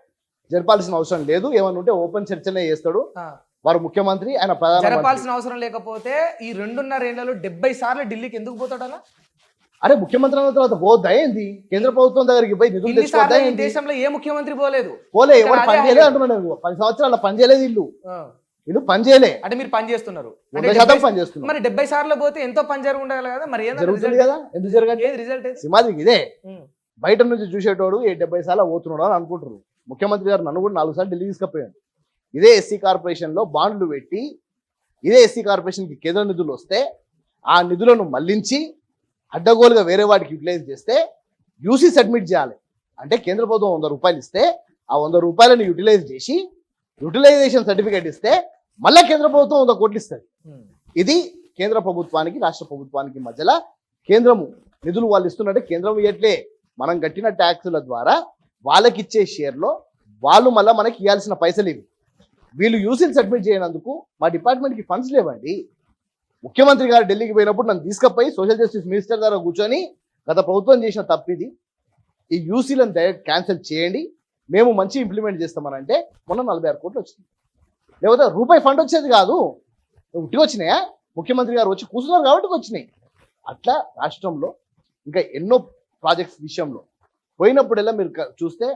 జరపాల్సిన అవసరం లేదు. ఏమన్నా ఉంటే ఓపెన్ చర్చనే చేస్తాడు. వారు ముఖ్యమంత్రి, ఆయన ప్రధాన. జరపాల్సిన అవసరం లేకపోతే ఈ 2.5 ఏళ్లలో 70 సార్లు ఢిల్లీకి ఎందుకు పోతాడన్నా? అరే ముఖ్యమంత్రి అన్న తర్వాత పోద్దా ఏంది? కేంద్ర ప్రభుత్వం దగ్గరికి పోయి నిధులు తెచ్చుకోవద్దా? దేశంలో ఏ ముఖ్యమంత్రి పోలేదు. ఎవరు పని చేయలేదు అంటున్నాను. 10 సంవత్సరాల పని చేయలేదు ఇల్లు పని చేయలే. అంటే మీరు పని చేస్తున్నారు, 100% పని చేస్తున్నారు. మరి 70 సార్లు పోతే ఎంతో పని జరిగి ఉండాలి కదా. మరి జరుగుతుంది కదా, ఎందుకు జరగదు? రిజల్ట్ సింహాద్రికి ఇదే. బయట నుంచి చూసేటోడు 70 సార్లు పోతున్నాడు అని అనుకుంటున్నారు. ముఖ్యమంత్రి గారు నన్ను కూడా 4 సార్లు ఢిల్లీ తీసుకుపోయాడు. ఇదే ఎస్సీ కార్పొరేషన్ లో బాండ్లు పెట్టి, ఇదే ఎస్సీ కార్పొరేషన్ కి కేంద్ర నిధులు వస్తే ఆ నిధులను మళ్లించి అడ్డగోలుగా వేరే వాటికి యూటిలైజ్ చేస్తే యూసీ సబ్మిట్ చేయాలి. అంటే కేంద్ర ప్రభుత్వం 100 రూపాయలు ఇస్తే ఆ 100 రూపాయలను యూటిలైజ్ చేసి యూటిలైజేషన్ సర్టిఫికేట్ ఇస్తే మళ్ళీ కేంద్ర ప్రభుత్వం 100 కోట్లు ఇస్తుంది. ఇది కేంద్ర ప్రభుత్వానికి రాష్ట్ర ప్రభుత్వానికి మధ్యలో కేంద్రము నిధులు వాళ్ళు ఇస్తున్నట్టే కేంద్రం ఇవ్వట్లే. మనం కట్టిన ట్యాక్సుల ద్వారా వాళ్ళకి ఇచ్చే షేర్లో వాళ్ళు మళ్ళీ మనకి ఇవ్వాల్సిన పైసలు ఇవి. వీళ్ళు యూసీని సబ్మిట్ చేయనందుకు మా డిపార్ట్మెంట్కి ఫండ్స్ లేవండి. ముఖ్యమంత్రి గారు ఢిల్లీకి పోయినప్పుడు నన్ను తీసుకుపోయి సోషల్ జస్టిస్ మినిస్టర్ గారు కూర్చొని గత ప్రభుత్వం చేసిన తప్పిది, ఈ యూసీలను డైరెక్ట్ క్యాన్సిల్ చేయండి, మేము మంచి ఇంప్లిమెంట్ చేస్తామని అంటే మొన్న 46 కోట్లు వచ్చింది. లేకపోతే రూపాయి ఫండ్ వచ్చేది కాదు, ఉట్టిగా వచ్చినాయా? ముఖ్యమంత్రి గారు వచ్చి కూర్చున్నారు కాబట్టి వచ్చినాయి. అట్లా రాష్ట్రంలో ఇంకా ఎన్నో ప్రాజెక్ట్స్ విషయంలో పోయినప్పుడల్లా మీరు చూస్తే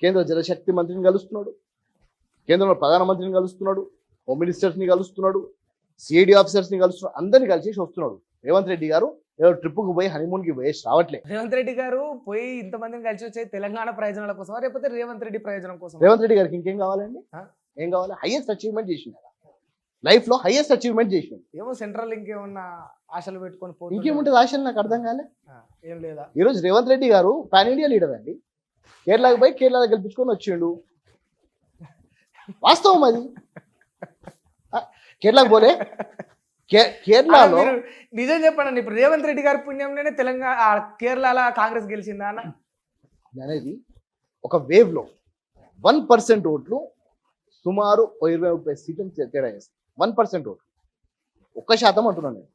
కేంద్ర జలశక్తి మంత్రిని కలుస్తున్నాడు, కేంద్రంలో ప్రధానమంత్రిని కలుస్తున్నాడు, హోమ్ మినిస్టర్స్ని కలుస్తున్నాడు, సిఐడి ఆఫీసర్స్ని కలుస్తున్నాడు, అందరినీ కలిసి వస్తున్నాడు. రేవంత్ రెడ్డి గారు ఏదో ట్రిప్కి పోయి హనీమూన్కి పోయేసి రావట్లేదు. రేవంత్ రెడ్డి గారు పోయి ఇంతమందిని కలిసి వచ్చే తెలంగాణ ప్రయోజనాల కోసం, లేకపోతే రేవంత్ రెడ్డి ప్రయోజనం కోసం? రేవంత్ రెడ్డి గారికి ఇంకేం కావాలండి? ఏం కావాలి? హైయెస్ట్ అచీవ్మెంట్ చేసింది లైఫ్ లో, హైయెస్ట్ అచీవ్మెంట్ చేసింది. ఏమో సెంట్రల్ ఇంకేమన్నా ఆశలు పెట్టుకొని పోయి ఇంకేముంటుంది ఆశలు? నాకు అర్థం కాలే. ఏం లేదా? ఈరోజు రేవంత్ రెడ్డి గారు పాన్ ఇండియా లీడర్ అండి. కేరళకి పోయి కేరళ గెలిపించుకొని వచ్చిండు. వాస్తవం అది. కేరళకు పోలే, కేరళలో నిజం చెప్పండి. ఇప్పుడు రేవంత్ రెడ్డి గారి పుణ్యంలోనే తెలంగాణ కేరళలో కాంగ్రెస్ గెలిచిందా అన్న అనేది ఒక వేవ్ లో 1% ఓట్లు సుమారు 20-30 సీట్లను తేడా చేస్తాయి. 1% ఓటు, 1% అంటున్నాను నేను.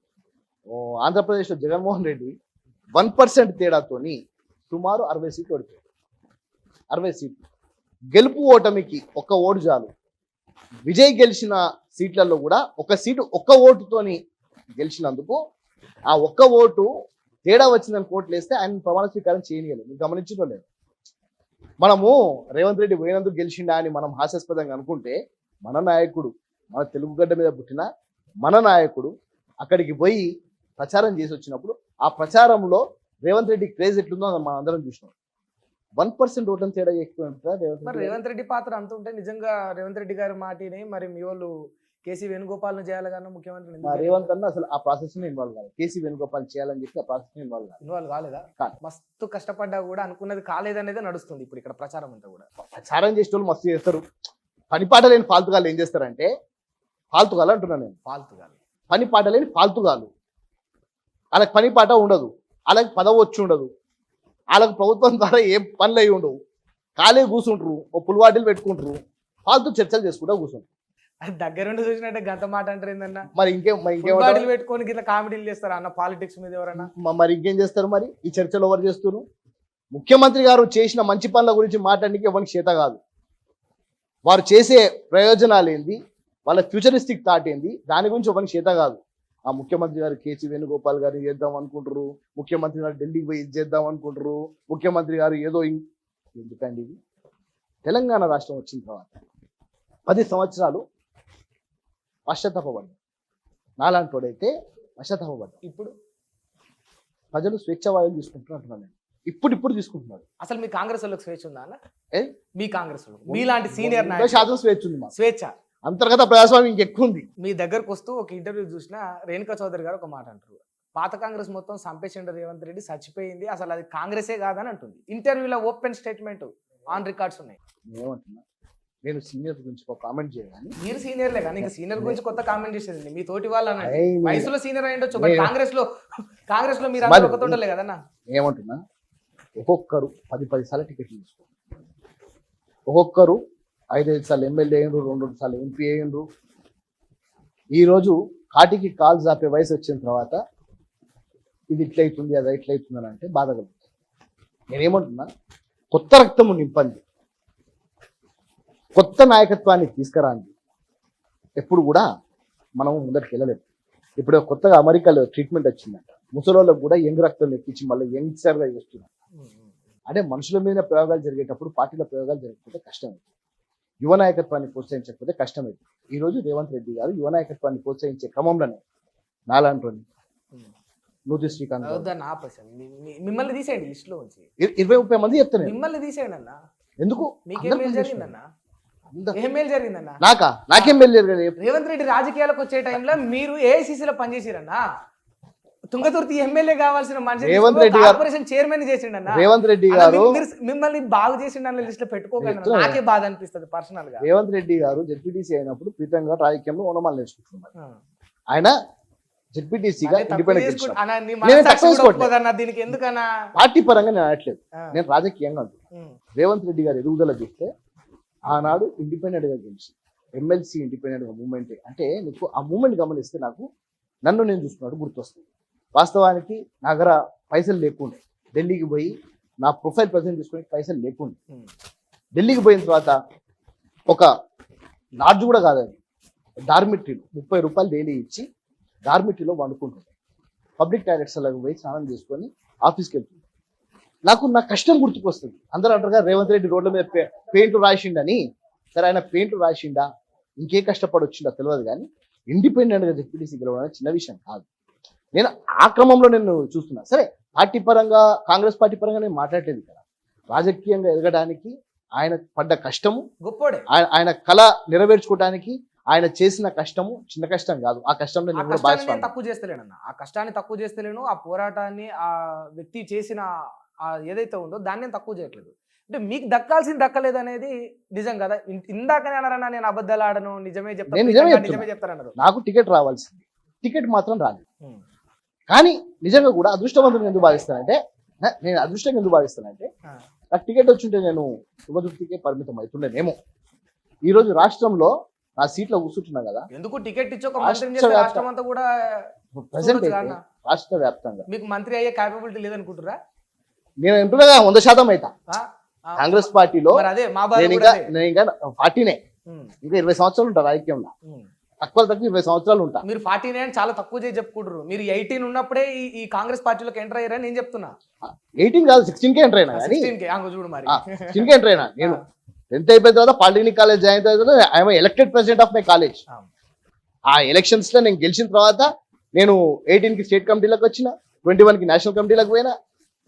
ఆంధ్రప్రదేశ్లో జగన్మోహన్ రెడ్డి 1% తేడాతోని సుమారు 60 సీట్లు ఓడిపోయాడు. 60 సీట్లు. గెలుపు ఓటమికి ఒక్క ఓటు చాలు. విజయ్ గెలిచిన సీట్లలో కూడా ఒక సీటు ఒక్క ఓటుతోని గెలిచినందుకు ఆ ఒక్క ఓటు తేడా వచ్చిందని కోట్లు వేస్తే ఆయన ప్రమాణ స్వీకారం చేయనియలేదు. మీరు గమనించడం లేదు. మనము రేవంత్ రెడ్డి పోయినందుకు గెలిచిండా అని మనం హాస్యాస్పదంగా అనుకుంటే, మన నాయకుడు, మన తెలుగు గడ్డ మీద పుట్టిన మన నాయకుడు అక్కడికి పోయి ప్రచారం చేసి వచ్చినప్పుడు ఆ ప్రచారంలో రేవంత్ రెడ్డి క్రేజ్ ఎట్లుందో మనం అందరం చూసినాం. 1% ఓటం తేడా ఎక్కువ మరి రేవంత్ రెడ్డి పాత్ర అంత ఉంటే నిజంగా రేవంత్ రెడ్డి గారి మాటిని మరి మీ వాళ్ళు కేసీ వేణుగోపాల్ చేయాలి కానీ ముఖ్యమంత్రి రేవంత్ అన్న అసలు ఆ ప్రాసెస్ లో ఇన్వాల్వ్ కాదు. కేసీ వేణుగోపాల్ చేయాలని చెప్పి ఆ ప్రాసెస్ ఇన్వాల్వ్ కాలేదా? మస్తు కష్టపడ్డా కూడా అనుకున్నది కాలేదనేది నడుస్తుంది ఇప్పుడు ఇక్కడ ప్రచారం అంతా కూడా. ప్రచారం చేసే వాళ్ళు మస్తు చేస్తారు. పనిపాట లేని ఫాల్తుగాలు ఏం చేస్తారంటే, ఫాల్తుగాలు అంటున్నాను నేను, పని పాట లేని ఫాల్తుగాలు. వాళ్ళకి పని పాట ఉండదు, వాళ్ళకి పదవి వచ్చి ఉండదు, వాళ్ళకి ప్రభుత్వం ద్వారా ఏం పనులు అయి ఉండవు, ఖాళీ కూర్చుంటారు, ఓ పులివాటిలు పెట్టుకుంటారు, ఫాల్తు చర్చలు చేసుకుంటూ కూర్చుంటారు. అది దగ్గరుండి చూసినట్టే గంత మాట అంటారు ఏందన్నా? మరి ఇంకేం పెట్టుకొని ఇట్లా కామెడీలు చేస్తారు అన్న పాలిటిక్స్ మీద ఎవరన్నా? మరి ఇంకేం చేస్తారు? మరి ఈ చర్చలు ఎవరు చేస్తున్నారు? ముఖ్యమంత్రి గారు చేసిన మంచి పనుల గురించి మాట్లాడడానికి ఎవరికి చేత కాదు. వారు చేసే ప్రయోజనాలు ఏంది, వాళ్ళ ఫ్యూచరిస్టిక్ థాట్ ఏంది, దాని గురించి ఎవరికి చేత కాదు. ఆ ముఖ్యమంత్రి గారు కేసీ వేణుగోపాల్ గారు చేద్దాం అనుకుంటారు, ముఖ్యమంత్రి గారు ఢిల్లీకి పోయి చేద్దాం అనుకుంటారు, ముఖ్యమంత్రి గారు ఏదో ఎందుకండి ఇది? తెలంగాణ రాష్ట్రం వచ్చిన తర్వాత 10 సంవత్సరాలు పశ్చాత్తాపడ్డాడు. నాలాంటోడైతే పశ్చాత్తాపడ్డా. ఇప్పుడు ప్రజలు స్వేచ్ఛావాయులు తీసుకుంటున్నారు. నేను ఇప్పుడు తీసుకుంటున్నారు. అసలు మీ కాంగ్రెస్ వాళ్ళకి స్వేచ్ఛ ఉందా అన్న? మీ కాంగ్రెస్ మీలాంటి సీనియర్ శాతం స్వేచ్ఛ ఉంది. స్వేచ్ఛ, అంతర్గత ప్రజాస్వామ్యం ఇంకెక్కువ ఉంది. మీ దగ్గరకు వస్తూ ఒక ఇంటర్వ్యూ చూసిన రేణుకా చౌదరి గారు ఒక మాట అంటారు, పాత కాంగ్రెస్ మొత్తం సంపేషండ రేవంత్ రెడ్డి చచ్చిపోయింది, అసలు అది కాంగ్రెసే కాదని అంటుంది. ఇంటర్వ్యూలో ఓపెన్ స్టేట్మెంట్ ఆన్ రికార్డ్స్ ఉన్నాయి. ఏమంటున్నా, నేను సీనియర్ గురించి ఒక కామెంట్ చేయాలి. మీరు సీనియర్లే కానీ ఇంకా సీనియర్ గురించి కొత్త కామెంట్ చేసేది మీ తోటి వాళ్ళు అన్నది. వయసులో సీనియర్ అయి ఉండొచ్చు, కాంగ్రెస్ లో మీరు అందరూ ఒక తోటలే కదన్నా. ఏమంటున్నా, ఒక్కొక్కరు 10 సార్లు టికెట్లు తీసుకోండి, ఒక్కొక్కరు 5 సార్లు ఎమ్మెల్యే అయ్యిండ్రు, 2 సార్లు ఎంపీ అయ్యిండ్రు. ఈరోజు కాటికి కాలు చాపే వయసు వచ్చిన తర్వాత ఇది ఇట్లయితుంది, అది ఇట్లయితుంది అని అంటే బాధ కలుగుతుంది. నేనేమంటున్నా, కొత్త రక్తము నింపండి, కొత్త నాయకత్వాన్ని తీసుకురాండి. ఎప్పుడు కూడా మనం ముందరికి వెళ్ళలేదు. ఇప్పుడు కొత్తగా అమెరికాలో ట్రీట్మెంట్ వచ్చిందంట, ముసలోళ్ళకు కూడా యంగ్ రక్తం ఎక్కించి మళ్ళీ యంగ్స్టర్గా చేస్తున్నారు. అంటే మనుషుల మీద ప్రయోగాలు జరిగేటప్పుడు పార్టీల ప్రయోగాలు జరగకపోతే కష్టమైంది, యువ నాయకత్వాన్ని ప్రోత్సహించకపోతే కష్టమైంది. ఈరోజు రేవంత్ రెడ్డి గారు యువ నాయకత్వాన్ని ప్రోత్సహించే క్రమంలోనే నాలాంటి నూతి శ్రీకాంత్ మిమ్మల్ని తీసేయండి లిస్ట్ లో 20-30 మంది చెప్తాను. మిమ్మల్ని తీసేయండి అన్న. ఎందుకు? మీకేం జరిగిందన్న? నాకేం మేలు జరగలేదు. రేవంత్ రెడ్డి రాజకీయాలకు వచ్చే టైంలో మీరు ఏఐసీసీలో పనిచేసిరన్నా, తుంగతుర్తి ఎమ్మెల్యే కావాల్సిన మనిషి రేవంత్ రెడ్డి కార్పొరేషన్ చైర్మన్ చేసిండన్న. రేవంత్ రెడ్డి గారు మిమ్మల్ని బాగు చేసిండన్న లిస్ట్ లో పెట్టుకోకండి, నాకే బాధ అనిపిస్తుంది పర్సనల్ గా. రేవంత్ రెడ్డి గారు జెడ్పీటీసీ అయినప్పుడు ప్రీతంగా రాజకీయంలో ఓనమాలు నేర్చుకుంటున్నారు. ఆయన జెడ్పీటీసీగా ఇండిపెండెంట్ దీనికి ఎందుకన్నా పార్టీ పరంగా నేను అనట్లేదు, నేను రాజకీయంగా అంటున్నాను. రేవంత్ రెడ్డి గారు ఎదుగుదల చూస్తే ఆనాడు ఇండిపెండెంట్ గా గెలిచి ఎమ్మెల్సీ ఇండిపెండెంట్ గా మూవ్మెంట్, అంటే నీకు ఆ మూవ్మెంట్ గమనిస్తే నాకు నన్ను నేను చూసుకున్నట్టు గుర్తొస్తుంది. వాస్తవానికి నా దగ్గర పైసలు లేకుండా ఢిల్లీకి పోయి నా ప్రొఫైల్ ప్రజెంట్ చేసుకునే పైసలు లేకుండా ఢిల్లీకి పోయిన తర్వాత ఒక లాడ్జ్ కూడా కాదని డార్మిటరీలో 30 రూపాయలు డైలీ ఇచ్చి డార్మిటరీలో వండుకుంటుంది. పబ్లిక్ టాయిలెట్స్లకు పోయి స్నానం చేసుకొని ఆఫీస్కి వెళ్తుంది. నాకు నా కష్టం గుర్తుకొస్తుంది. అందరూ అంటారుగా రేవంత్ రెడ్డి రోడ్ల మీద పెయింట్లు రాసిండని. సరే, ఆయన పెయింట్లు రాసిండా, ఇంకే కష్టపడి వచ్చిండా తెలియదు, కానీ ఇండిపెండెంట్గా జెడ్పీటీసీ గెలవడం చిన్న విషయం కాదు. నేను ఆ క్రమంలో నేను చూస్తున్నా. సరే, పార్టీ పరంగా కాంగ్రెస్ పార్టీ పరంగా నేను మాట్లాడలేదు ఇక్కడ. రాజకీయంగా ఎదగడానికి ఆయన పడ్డ కష్టము గొప్పోడే, ఆయన కళ నెరవేర్చుకోవడానికి ఆయన చేసిన కష్టము చిన్న కష్టం కాదు. ఆ కష్టంలో తక్కువ చేస్తలేనన్న, ఆ కష్టాన్ని తక్కువ చేస్తలేను, ఆ పోరాటాన్ని ఆ వ్యక్తి చేసిన ఏదైతే ఉందో దాన్ని తక్కువ చేయట్లేదు. అంటే మీకు దక్కాల్సింది దక్కలేదు అనేది నిజం కదా. ఇందాకనే అన్నారన్నా, నేను అబద్ధాలు ఆడను, నిజమే చెప్తాను. నాకు టికెట్ రావాల్సింది, టికెట్ మాత్రం రాలేదు. కానీ నిజంగా కూడా అదృష్టవంతుని ఎందుకు భావిస్తానంటే, నేను అదృష్టంగా ఎందుకు భావిస్తానంటే, నాకు టికెట్ వచ్చింటే నేను శుభదృష్టికే పరిమితం అవుతుండేనేమో. ఈరోజు రాష్ట్రంలో నా సీట్లో కూర్చుంటున్నా కదా. ఎందుకు టికెట్ ఇచ్చి ఒక మంత్రిని చేస్తే రాష్ట్రం అంతా కూడా ప్రజెంట్ చూడొచ్చు కదా. రాష్ట్ర వ్యాప్తంగా మీకు మంత్రి అయ్యే క్యాపబిలిటీ లేదనుకుంటురా? నేను అంటున్నా 100% అవుతా. కాంగ్రెస్ పార్టీలో మరి అదే మా బాధ నేను కూడా అదే. ఇంకా పార్టీనే, ఉమ్, ఇంకా 20 సంవత్సరాలు ఉంటా రాజకీయంలో, ఉమ్. తక్కువ 20 సంవత్సరాలు ఉంటా. మీరు 49 చాలా తక్కువ చేసి చెప్పుకుంటారు. మీరు 18 ఉన్నప్పుడే ఈ కాంగ్రెస్ పార్టీలోకి ఎంటర్ అయ్యారని నేను చెప్తున్నా. 18 కాదు 16కే ఎంటర్ అయినా కానీ 16కే చూడు మరి. 16కే ఎంటర్ అయినా. నేను 10th అయిపోయిన తర్వాత పాలిటెక్నిక్ కాలేజ్ జాయిన్ అయిన తర్వాత I'm elected president of my college. ఆ ఎలక్షన్స్ లో నేను గెలిచిన తర్వాత నేను 18 కి స్టేట్ కమిటీలకు వచ్చిన, 21 కి నేషనల్ కమిటీలకు పోయినా.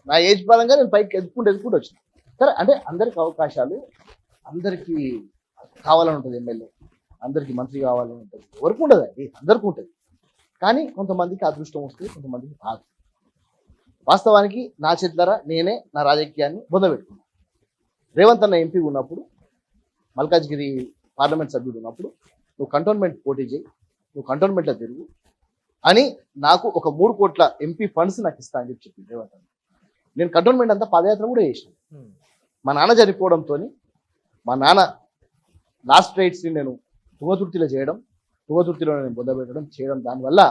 నా ఏజ్ పరంగా నేను పైకి ఎదుర్కొంటూ వచ్చిన. సరే అంటే అందరికి అవకాశాలు, అందరికీ కావాలని ఉంటుంది, ఎమ్మెల్యే అందరికి మంత్రి కావాలని ఉంటుంది, ఎవరికి ఉండదు, అది అందరికీ ఉంటుంది. కానీ కొంతమందికి అదృష్టం వస్తుంది, కొంతమందికి రాదు. వాస్తవానికి నా చేతులారా నేనే నా రాజకీయాన్ని బొందబెట్టుకున్నాను. రేవంత్ అన్న ఎంపీ ఉన్నప్పుడు, మల్కాజ్గిరి పార్లమెంట్ సభ్యుడు ఉన్నప్పుడు, నువ్వు కంటోన్మెంట్ పోటీ చేయి, నువ్వు కంటోన్మెంట్లో తిరుగు అని నాకు ఒక 3 కోట్ల ఎంపీ ఫండ్స్ నాకు ఇస్తా అని చెప్పింది రేవంత్ అన్న. నేను కంటోన్మెంట్ అంతా పాదయాత్ర కూడా చేసాను. మా నాన్న చనిపోవడంతో మా నాన్న లాస్ట్ రైట్స్ని నేను తుంగతుర్తిలో చేయడం, తుంగతుర్తిలో నేను బొందబెట్టడం చేయడం, దానివల్ల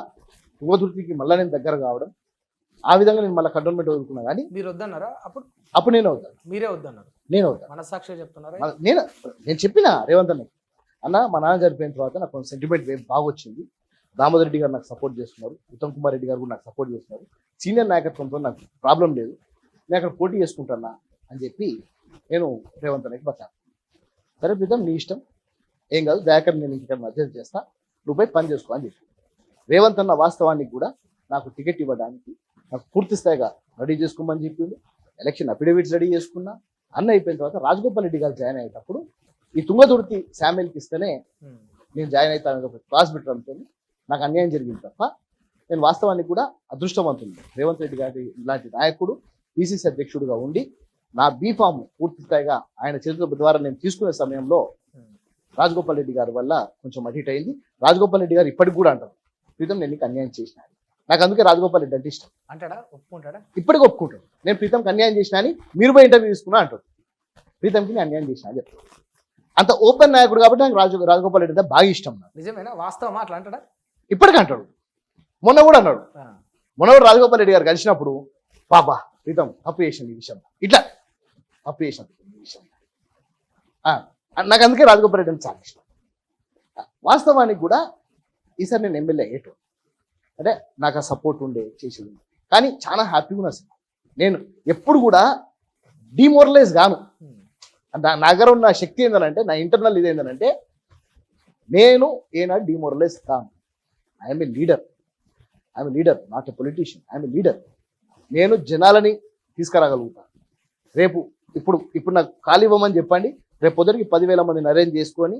తుంగతుర్తికి మళ్ళీ నేను దగ్గర కావడం, ఆ విధంగా నేను మళ్ళీ కంటోన్మెంట్ వదులుకున్నా. కానీ మీరు వద్దన్నారా? అప్పుడు నేను అవుతాను, మీరే వద్దన్నారు. నేను అవుతాను, మనస్సాక్షి చెప్తున్నారా? నేను చెప్పిన రేవంత్ అన్న మా నాన్న చనిపోయిన తర్వాత నాకు కొంచెం సెంటిమెంట్ వేవ్ బాగా వచ్చింది. దామోదర్ రెడ్డి గారు నాకు సపోర్ట్ చేస్తున్నారు, ఉత్తమ్ కుమార్ రెడ్డి గారు కూడా నాకు సపోర్ట్ చేస్తున్నారు, సీనియర్ నాయకత్వంతో నాకు ప్రాబ్లం లేదు, నేను అక్కడ పోటీ చేసుకుంటున్నా అని చెప్పి నేను రేవంత్ అన్నకి బతాను. సరే ప్రీతం నీ ఇష్టం, ఏం కాదు, దయాకర్ నేను ఇక్కడ మధ్య చేస్తా, నువ్వు పోయి పని చేసుకో అని చెప్పి రేవంత్ అన్న వాస్తవానికి కూడా నాకు టికెట్ ఇవ్వడానికి నాకు పూర్తి స్థాయిగా రెడీ చేసుకోమని చెప్పింది. ఎలక్షన్ అఫిడవిట్స్ రెడీ చేసుకున్నా. అన్న అయిపోయిన తర్వాత రాజగోపాల్ రెడ్డి గారు జాయిన్ అయ్యేటప్పుడు ఈ తుంగతుర్తి శామ్యుల్కి ఇస్తేనే నేను జాయిన్ అవుతాను ఒక క్లాస్ పెట్టడంతో నాకు అన్యాయం జరిగింది తప్ప నేను వాస్తవానికి కూడా అదృష్టవంతుడు. రేవంత్ రెడ్డి గారి ఇలాంటి నాయకుడు పిసిసి అధ్యక్షుడిగా ఉండి నా బీఫామ్ పూర్తి స్థాయిగా ఆయన చేతుల ద్వారా నేను తీసుకునే సమయంలో రాజగోపాల్ రెడ్డి గారి వల్ల కొంచెం అడిట్ అయింది. రాజగోపాల్ రెడ్డి గారు ఇప్పటికి కూడా అంటారు, ప్రీతం నేను నీకు అన్యాయం చేసిన. నాకు అందుకే రాజగోపాల్ రెడ్డి అంటే ఇష్టం. అంటాడా? ఒప్పుకుంటాడా? ఇప్పటికి ఒప్పుకుంటాడు, నేను ప్రీతంకి అన్యాయం చేసిన అని మీరు పోయి ఇంటర్వ్యూ తీసుకున్నా అంటాడు. ప్రీతంకి నేను అన్యాయం చేసిన అని చెప్తాను. అంత ఓపెన్ నాయకుడు కాబట్టి నాకు రాజగోపాల్ రెడ్డి అంటే బాగా ఇష్టం. నాకు నిజమేనా? వాస్తవమా అట్లా అంటాడా? ఇప్పటికీ అంటాడు, మొన్న కూడా అన్నాడు. మొన్న కూడా రాజగోపాల్ రెడ్డి గారు కలిసినప్పుడు పాపా ప్రీతం తప్పు చేసింది ఈ విషయం, ఇట్లా తప్పు చేసినప్పుడు ఈ విషయం. నాకు అందుకే రాజగోపాల్ రెడ్డి అంటే చాలా ఇష్టం. వాస్తవానికి కూడా ఈసారి నేను ఎమ్మెల్యే అయ్యేటో అంటే నాకు ఆ సపోర్ట్ ఉండే చేసేది. కానీ చాలా హ్యాపీగా ఉన్నా సార్. నేను ఎప్పుడు కూడా డిమోరలైజ్ గాను. నా దగ్గర ఉన్న శక్తి ఏంటంటే, నా ఇంటర్నల్ ఇది ఏంటంటే, నేను ఏనాడు డిమోరలైజ్ కాను. I'm a leader, not a politician. I'm a leader. నేను జనాలని తీసుకురాగలుగుతాను. రేపు ఇప్పుడు నాకు ఖాళీ ఇవ్వమని చెప్పండి, రేపు పొద్దురికి 10,000 మందిని అరేంజ్ చేసుకొని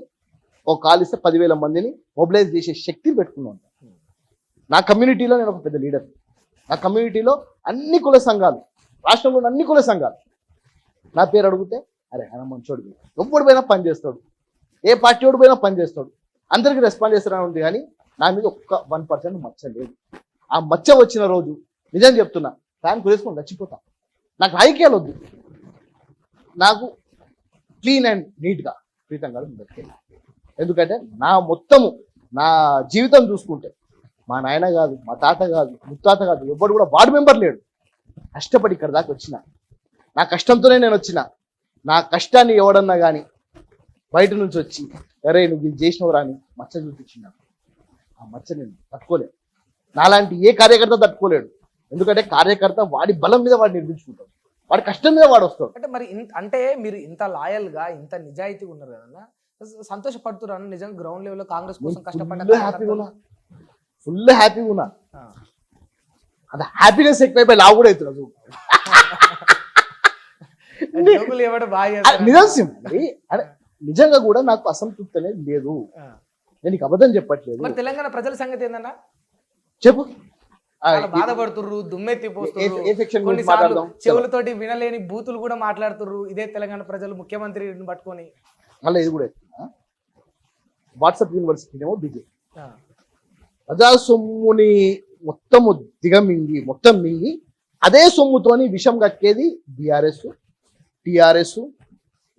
ఒక కాల్ ఇస్తే 10,000 మందిని మొబిలైజ్ చేసే శక్తిని పెట్టుకున్నాను. నా కమ్యూనిటీలో నేను ఒక పెద్ద లీడర్. నా కమ్యూనిటీలో అన్ని కుల సంఘాలు, రాష్ట్రంలో అన్ని కుల సంఘాలు నా పేరు అడిగితే అరే ఆయన మంచోడు, ఎప్పుడు పోయినా పని చేస్తాడు, ఏ పార్టీ వాడు పోయినా పని చేస్తాడు, అందరికీ రెస్పాండ్ చేస్తారని ఉంది. కానీ నా మీద ఒక్క 1% మచ్చ లేదు. ఆ మచ్చ వచ్చిన రోజు నిజం చెప్తున్నా, ఫ్యాన్ కురేసుకొని చచ్చిపోతా. నాకు రాజకీయాలు వద్దు, నాకు క్లీన్ అండ్ నీట్గా ప్రీతం గారు బతికేయాలి. ఎందుకంటే నా జీవితం చూసుకుంటే మా నాయన కాదు, మా తాత కాదు, ముత్తాత కాదు, ఎవ్వడు కూడా వార్డు మెంబర్ లేడు. కష్టపడి ఇక్కడ దాకా వచ్చిన, నా కష్టంతోనే నేను వచ్చిన. నా కష్టాన్ని ఎవడన్నా కానీ బయట నుంచి వచ్చి అరే నువ్వు ఇది చేసినవరా అని మచ్చ చూపించిన, ఆ మచ్చ నేను తట్టుకోలేను. నాలాంటి ఏ కార్యకర్త తట్టుకోలేడు. ఎందుకంటే కార్యకర్త వాడి బలం మీద వాడు నిర్మించుకుంటాడు, వాడి కష్టం మీద వాడు వస్తాడు. అంటే మరి అంటే మీరు ఇంత లాయల్గా ఇంత నిజాయితీగా ఉన్నారు కదన్నా, సంతోషపడుతున్నారు నిజంగా గ్రౌండ్ లెవెల్లో కాంగ్రెస్ కోసం కష్టపడ్డా? ఫుల్ హ్యాపీగా ఉన్నా. అది హ్యాపీనెస్ ఎక్కువైపోయి లావు కూడా అవుతున్నా. నిజంగా కూడా నాకు అసంతృప్తి అనేది లేదు. నేను నీకు అబద్ధం చెప్పట్లేదు. తెలంగాణ ప్రజల సంగతి ఏందన్నా చెప్పు. బాధపడుతుర్రు, దుమ్మెత్తి పోస్తున్నారు, చెవులతోటి వినలేని బూతులు కూడా మాట్లాడుతుర్రు ఇదే తెలంగాణ ప్రజలు ముఖ్యమంత్రిని పట్టుకొని. మళ్ళీ ఇది కూడా వాట్సాప్ యూనివర్సిటీ ఏమో బీజేపీ ప్రజా సొమ్ముని మొత్తము మొత్తం మింగి అదే సొమ్ముతోని విషం కక్కేది బీఆర్ఎస్, టీఆర్ఎస్.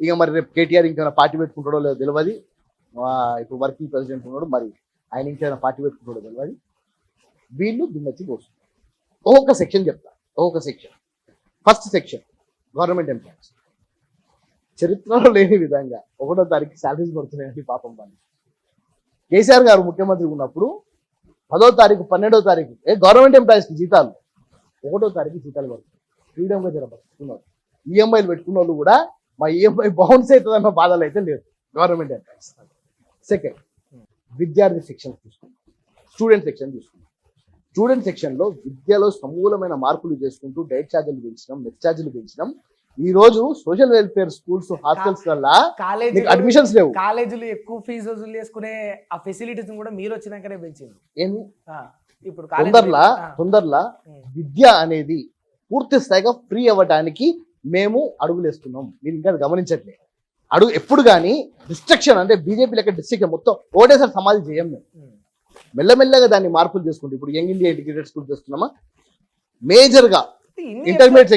ఇక మరి రేపు కేటీఆర్ ఇంకా పార్టీ పెట్టుకుంటాడో లేదో తెలియదు. ఇప్పుడు వర్కింగ్ ప్రెసిడెంట్ ఉన్నాడు, మరి ఆయన ఇంకేదైనా పార్టీ పెట్టుకుంటాడు తెలియదు. వీళ్ళు దిన్నచ్చి పోస్తుంది. ఒక్కొక్క సెక్షన్ చెప్తా, ఒక్కొక్క section. First section government employees. చరిత్రలో లేని విధంగా 1వ తారీఖు శాలరీస్ పడుతున్నాయండి పాపం వాళ్ళు. కేసీఆర్ గారు ముఖ్యమంత్రి ఉన్నప్పుడు 10వ తారీఖు 12వ తారీఖు గవర్నమెంట్ ఎంప్లాయీస్కి జీతాలు, 1వ తారీఖు జీతాలు పడుతుంది. ఫ్రీడమ్గా జరపడుతున్నారు. ఈఎంఐలు పెట్టుకున్న వాళ్ళు కూడా మా ఈఎంఐ బౌన్స్ అవుతుందన్న బాధలు అయితే లేదు గవర్నమెంట్ ఎంప్లాయీస్. సెకండ్ విద్యార్థి సెక్షన్ తీసుకున్నాం, స్టూడెంట్ సెక్షన్ తీసుకున్నాం. స్టూడెంట్ సెక్షన్లో విద్యలో సమూలమైన మార్పులు చేసుకుంటూ డైట్ ఛార్జీలు పెంచినాం, మెస్ ఛార్జీలు పెంచినాం. ఈ రోజు సోషల్ వెల్ఫేర్ స్కూల్స్, హాస్టల్స్ వల్ల అడ్మిషన్స్ లేవు. కాలేజీలు ఎక్కువ ఫీజు వసూలు చేసుకునే ఆ ఫెసిలిటీస్ కూడా మీరు వచ్చినాకనే పెంచింది. ఏంది ఇప్పుడు తొందరలా విద్య అనేది పూర్తి స్థాయిగా ఫ్రీ అవ్వడానికి మేము అడుగులేస్తున్నాం. మీరు ఇంకా గమనించట్లేదు. అడుగు ఎప్పుడు కానీ డిస్ట్రక్షన్ అంటే బీజేపీ లెక్క డిస్ట్రక్షన్ మొత్తం ఓటేసారి సమాధి చేయం మేము. మెల్లమెల్లగా దాన్ని మార్పులు చేసుకుంటూ ఇప్పుడు యంగ్ ఇండియా ఇంటిగ్రేటెడ్ స్కూల్ చేస్తున్నామా, మేజర్ గా ఇంటర్మీడియట్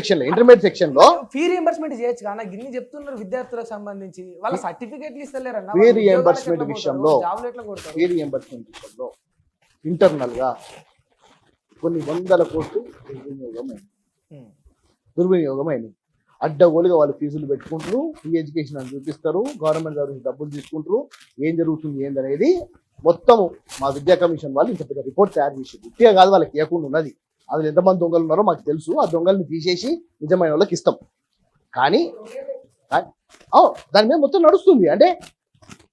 సెక్షన్ లో ఫీ రియంబర్స్మెంట్ చేయొచ్చు కానీ గిన్ని చెప్తున్నారు విద్యార్థులకు సంబంధించి వాళ్ళ సర్టిఫికేట్లు ఇస్తలేరన్న. ఫీ రియంబర్స్మెంట్ విషయంలో ఇంటర్నల్ గా కొన్ని వందల కోట్లు దుర్వినియోగమైంది. అడ్డగోలుగా వాళ్ళు ఫీజులు పెట్టుకుంటారు, ఫ్రీ ఎడ్యుకేషన్ అని చూపిస్తారు, గవర్నమెంట్ దగ్గర డబ్బులు తీసుకుంటారు. ఏం జరుగుతుంది ఏందనేది మొత్తము మా విద్యా కమిషన్ వాళ్ళు ఇంత పెద్ద రిపోర్ట్ తయారు చేసేది. ఇట్టే కాదు, వాళ్ళకి ఇవ్వకుండా ఉన్నది. అందులో ఎంతమంది దొంగలు ఉన్నారో మాకు తెలుసు. ఆ దొంగల్ని తీసేసి నిజమైన వాళ్ళకి ఇస్తాం. కానీ దాని మీద మొత్తం నడుస్తుంది. అంటే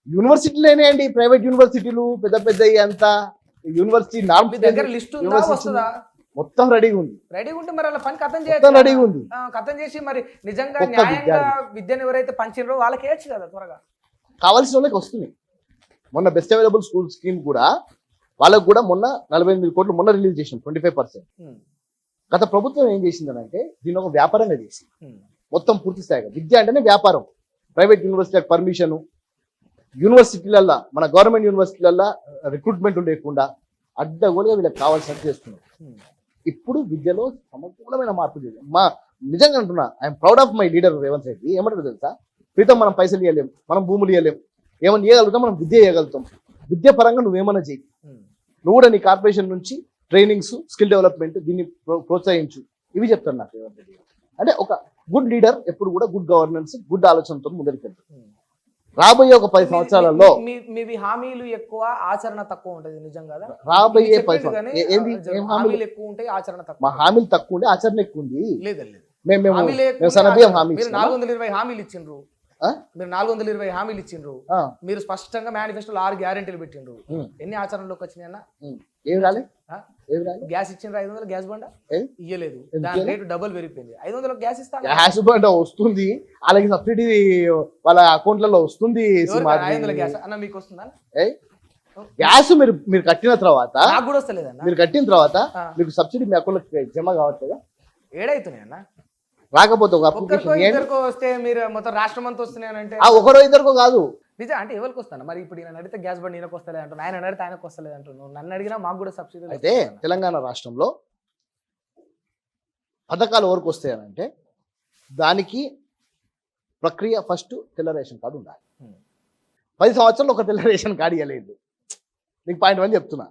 యూనివర్సిటీలేనే అండి, ప్రైవేట్ యూనివర్సిటీలు పెద్ద పెద్ద అంతా యూనివర్సిటీ మొత్తం రెడీగా ఉంది. రెడీగా ఉంటే మరి అలా పని కథం చేయాలి, రెడీగా ఉంది. కథం చేసి మరి నిజంగా న్యాయంగా విద్యను ఎవరైతే పంచినరో వాళ్ళకి వేయచ్చు కదా త్వరగా. కావాల్సిన వాళ్ళకి వస్తుంది. మొన్న బెస్ట్ అవైలబుల్ స్కూల్ స్కీమ్ కూడా వాళ్ళకు కూడా మొన్న 48 కోట్లు మొన్న రిలీజ్ చేసింది, 25%. గత ప్రభుత్వం ఏం చేసిందనంటే దీన్ని ఒక వ్యాపారంగా చేసి మొత్తం పూర్తి స్థాయిగా విద్య అంటేనే వ్యాపారం. ప్రైవేట్ యూనివర్సిటీలకు పర్మిషన్, యూనివర్సిటీలల్లో మన గవర్నమెంట్ యూనివర్సిటీలల్లో రిక్రూట్మెంట్ లేకుండా అడ్డగోలుగా వీళ్ళకి కావాల్సినట్టు చేస్తున్నారు. ఇప్పుడు విద్యలో సమకూలమైన మార్పులు చేయాలి. నిజంగా అంటున్నా, I'm proud of my leader Revanth Reddy. ఏమంటారు తెలుసా, ప్రీతం మనం పైసలు ఇవ్వలేం, మనం భూములు ఇవ్వలేం, ఏమన్నా చేయగలుగుతాం, మనం విద్య చేయగలుగుతాం. విద్య పరంగా నువ్వేమన్నా చేయి, నువ్వు కూడా నీ కార్పొరేషన్ నుంచి ట్రైనింగ్స్, స్కిల్ డెవలప్మెంట్ దీన్ని ప్రోత్సహించు. ఇవి చెప్తాను నాకు రేవంత్ రెడ్డి. అంటే ఒక గుడ్ లీడర్ ఎప్పుడు కూడా గుడ్ గవర్నెన్స్, గుడ్ ఆలోచనతో ముందరికెళ్తారు. రాబోయే ఒక 10 సంవత్సరాలలో మీవి హామీలు ఎక్కువ, ఆచరణ తక్కువ ఉంటుంది. నిజం కదా, రాబోయే 10 హామీలు ఎక్కువ ఉంటాయి, ఆచరణ తక్కువ. మా హామీలు తక్కువ ఉండే ఆచరణ ఎక్కువ ఉంది. లేదు మేము 420 హామీలు ఇచ్చిండ్రు, మీరు 420 హామీలు ఇచ్చిండ్రు. మీరు స్పష్టంగా మేనిఫెస్టోలో 6 గ్యారెంటీలు పెట్టిండ్రు. ఎన్ని ఆచరణలోకి వచ్చినాయన్నా? ఏం రాలే. గ్యాస్ ఇచ్చిండ్రు, 500 గ్యాస్ బండ ఇయ్యలేదు, దాని రేటు డబుల్ పెరిగిపోయింది. 500 గ్యాస్ ఇస్తాను, గ్యాస్ బండ వస్తుంది, అలాగే సబ్సిడీ వాళ్ళ అకౌంట్లలో వస్తుంది. 500 గ్యాస్ అన్న మీకు వస్తుందా? గ్యాస్ మీరు కట్టిన తర్వాత నాకు కూడా వస్తలేదన్న. మీరు కట్టిన తర్వాత మీకు సబ్సిడీ మీ అకౌంట్లో జమ కావట్లేదా? ఏడైతున్నాయి అన్న. రాకపోతే ఒక వస్తే మీరు మొత్తం రాష్ట్రం అంతా వస్తున్నాయంటే ఒకరో ఇద్దరికో కాదు. నిజం అంటే ఎవరికి వస్తాను మరి? ఇప్పుడు నేను అడిగితే గ్యాస్ బండి ఈయనకు వస్తలేదు అంటున్నాను, ఆయన అడిగితే ఆయనకు వస్తలేదు అంటున్నాను, నన్ను అడిగినా మాకు కూడా సబ్సిడీ. అయితే తెలంగాణ రాష్ట్రంలో పథకాలు ఎవరికి వస్తాయనంటే దానికి ప్రక్రియ ఫస్ట్ తెల్ల రేషన్ కార్డు ఉండాలి. 10 సంవత్సరాలు ఒక తెల్ల రేషన్ కార్డు ఇవ్వలేదు. నీకు పాయింట్ 1 చెప్తున్నా,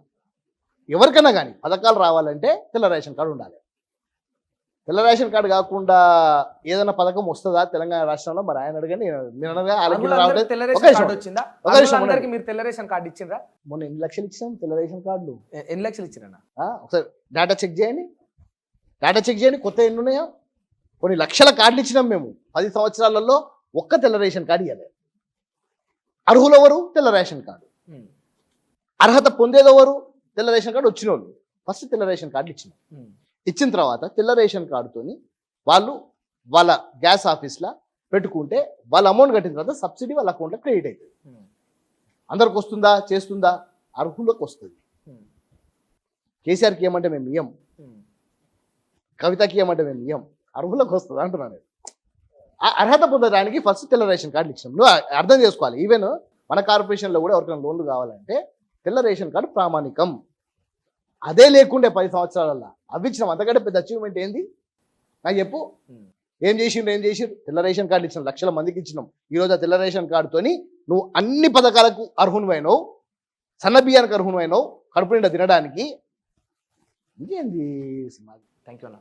ఎవరికైనా కానీ పథకాలు రావాలంటే తెల్ల రేషన్ కార్డు ఉండాలి. తెల్ల రేషన్ కార్డు కాకుండా ఏదైనా పథకం వస్తుందా తెలంగాణ రాష్ట్రంలో? మరి ఆయన అడగండి, మీరు అనగా తెల్ల రేషన్ కార్డు ఇచ్చిండ్రా? మొన్న 8 లక్షలు ఇచ్చినాం తెల్ల రేషన్ కార్డులు. 8 లక్షలు ఇచ్చినా? ఒకసారి డేటా చెక్ చేయండి, కొత్త ఎన్ని ఉన్నాయో. కొన్ని లక్షల కార్డులు ఇచ్చినాం మేము 10 సంవత్సరాలలో. ఒక్క తెల్ల రేషన్ కార్డు ఇవ్వలేదు. అర్హులు ఎవరు? తెల్ల రేషన్ కార్డు. అర్హత పొందేదెవరు? తెల్ల రేషన్ కార్డు వచ్చిన వాళ్ళు. ఫస్ట్ తెల్ల రేషన్ కార్డు ఇచ్చిన తర్వాత తెల్ల రేషన్ కార్డుతోని వాళ్ళు వాళ్ళ గ్యాస్ ఆఫీస్లో పెట్టుకుంటే వాళ్ళ అమౌంట్ కట్టిన తర్వాత సబ్సిడీ వాళ్ళ అకౌంట్లో క్రెడిట్ అవుతుంది. అందరికి వస్తుందా? చేస్తుందా? అర్హులకు వస్తుంది. కేసీఆర్కి ఏమంటే మేము ఇయ్యం, కవితకి ఏమంటే మేము ఇయ్యం, అర్హులకు వస్తుంది అంటున్నాను. ఆ అర్హత పొందడానికి ఫస్ట్ తెల్ల రేషన్ కార్డు ఇచ్చినాం. నువ్వు అర్థం చేసుకోవాలి. ఈవెన్ మన కార్పొరేషన్లో కూడా ఎవరికైనా లోన్లు కావాలంటే తెల్ల రేషన్ కార్డు ప్రామాణికం. అదే లేకుండే 10 సంవత్సరాలలో అవి ఇచ్చినాం. అంతకంటే పెద్ద అచీవ్మెంట్ ఏంది నాకు చెప్పు? ఏం చేసిర్రు తెల్ల రేషన్ కార్డు ఇచ్చినాం, లక్షల మందికి ఇచ్చినాం. ఈరోజు ఆ తెల్ల రేషన్ కార్డుతోని నువ్వు అన్ని పథకాలకు అర్హునివైనవు, సన్న బియ్యానికి అర్హునివైనవు, కడుపు నిండా తినడానికి. ఇదేంది సినిమా? థ్యాంక్ యూ అన్న.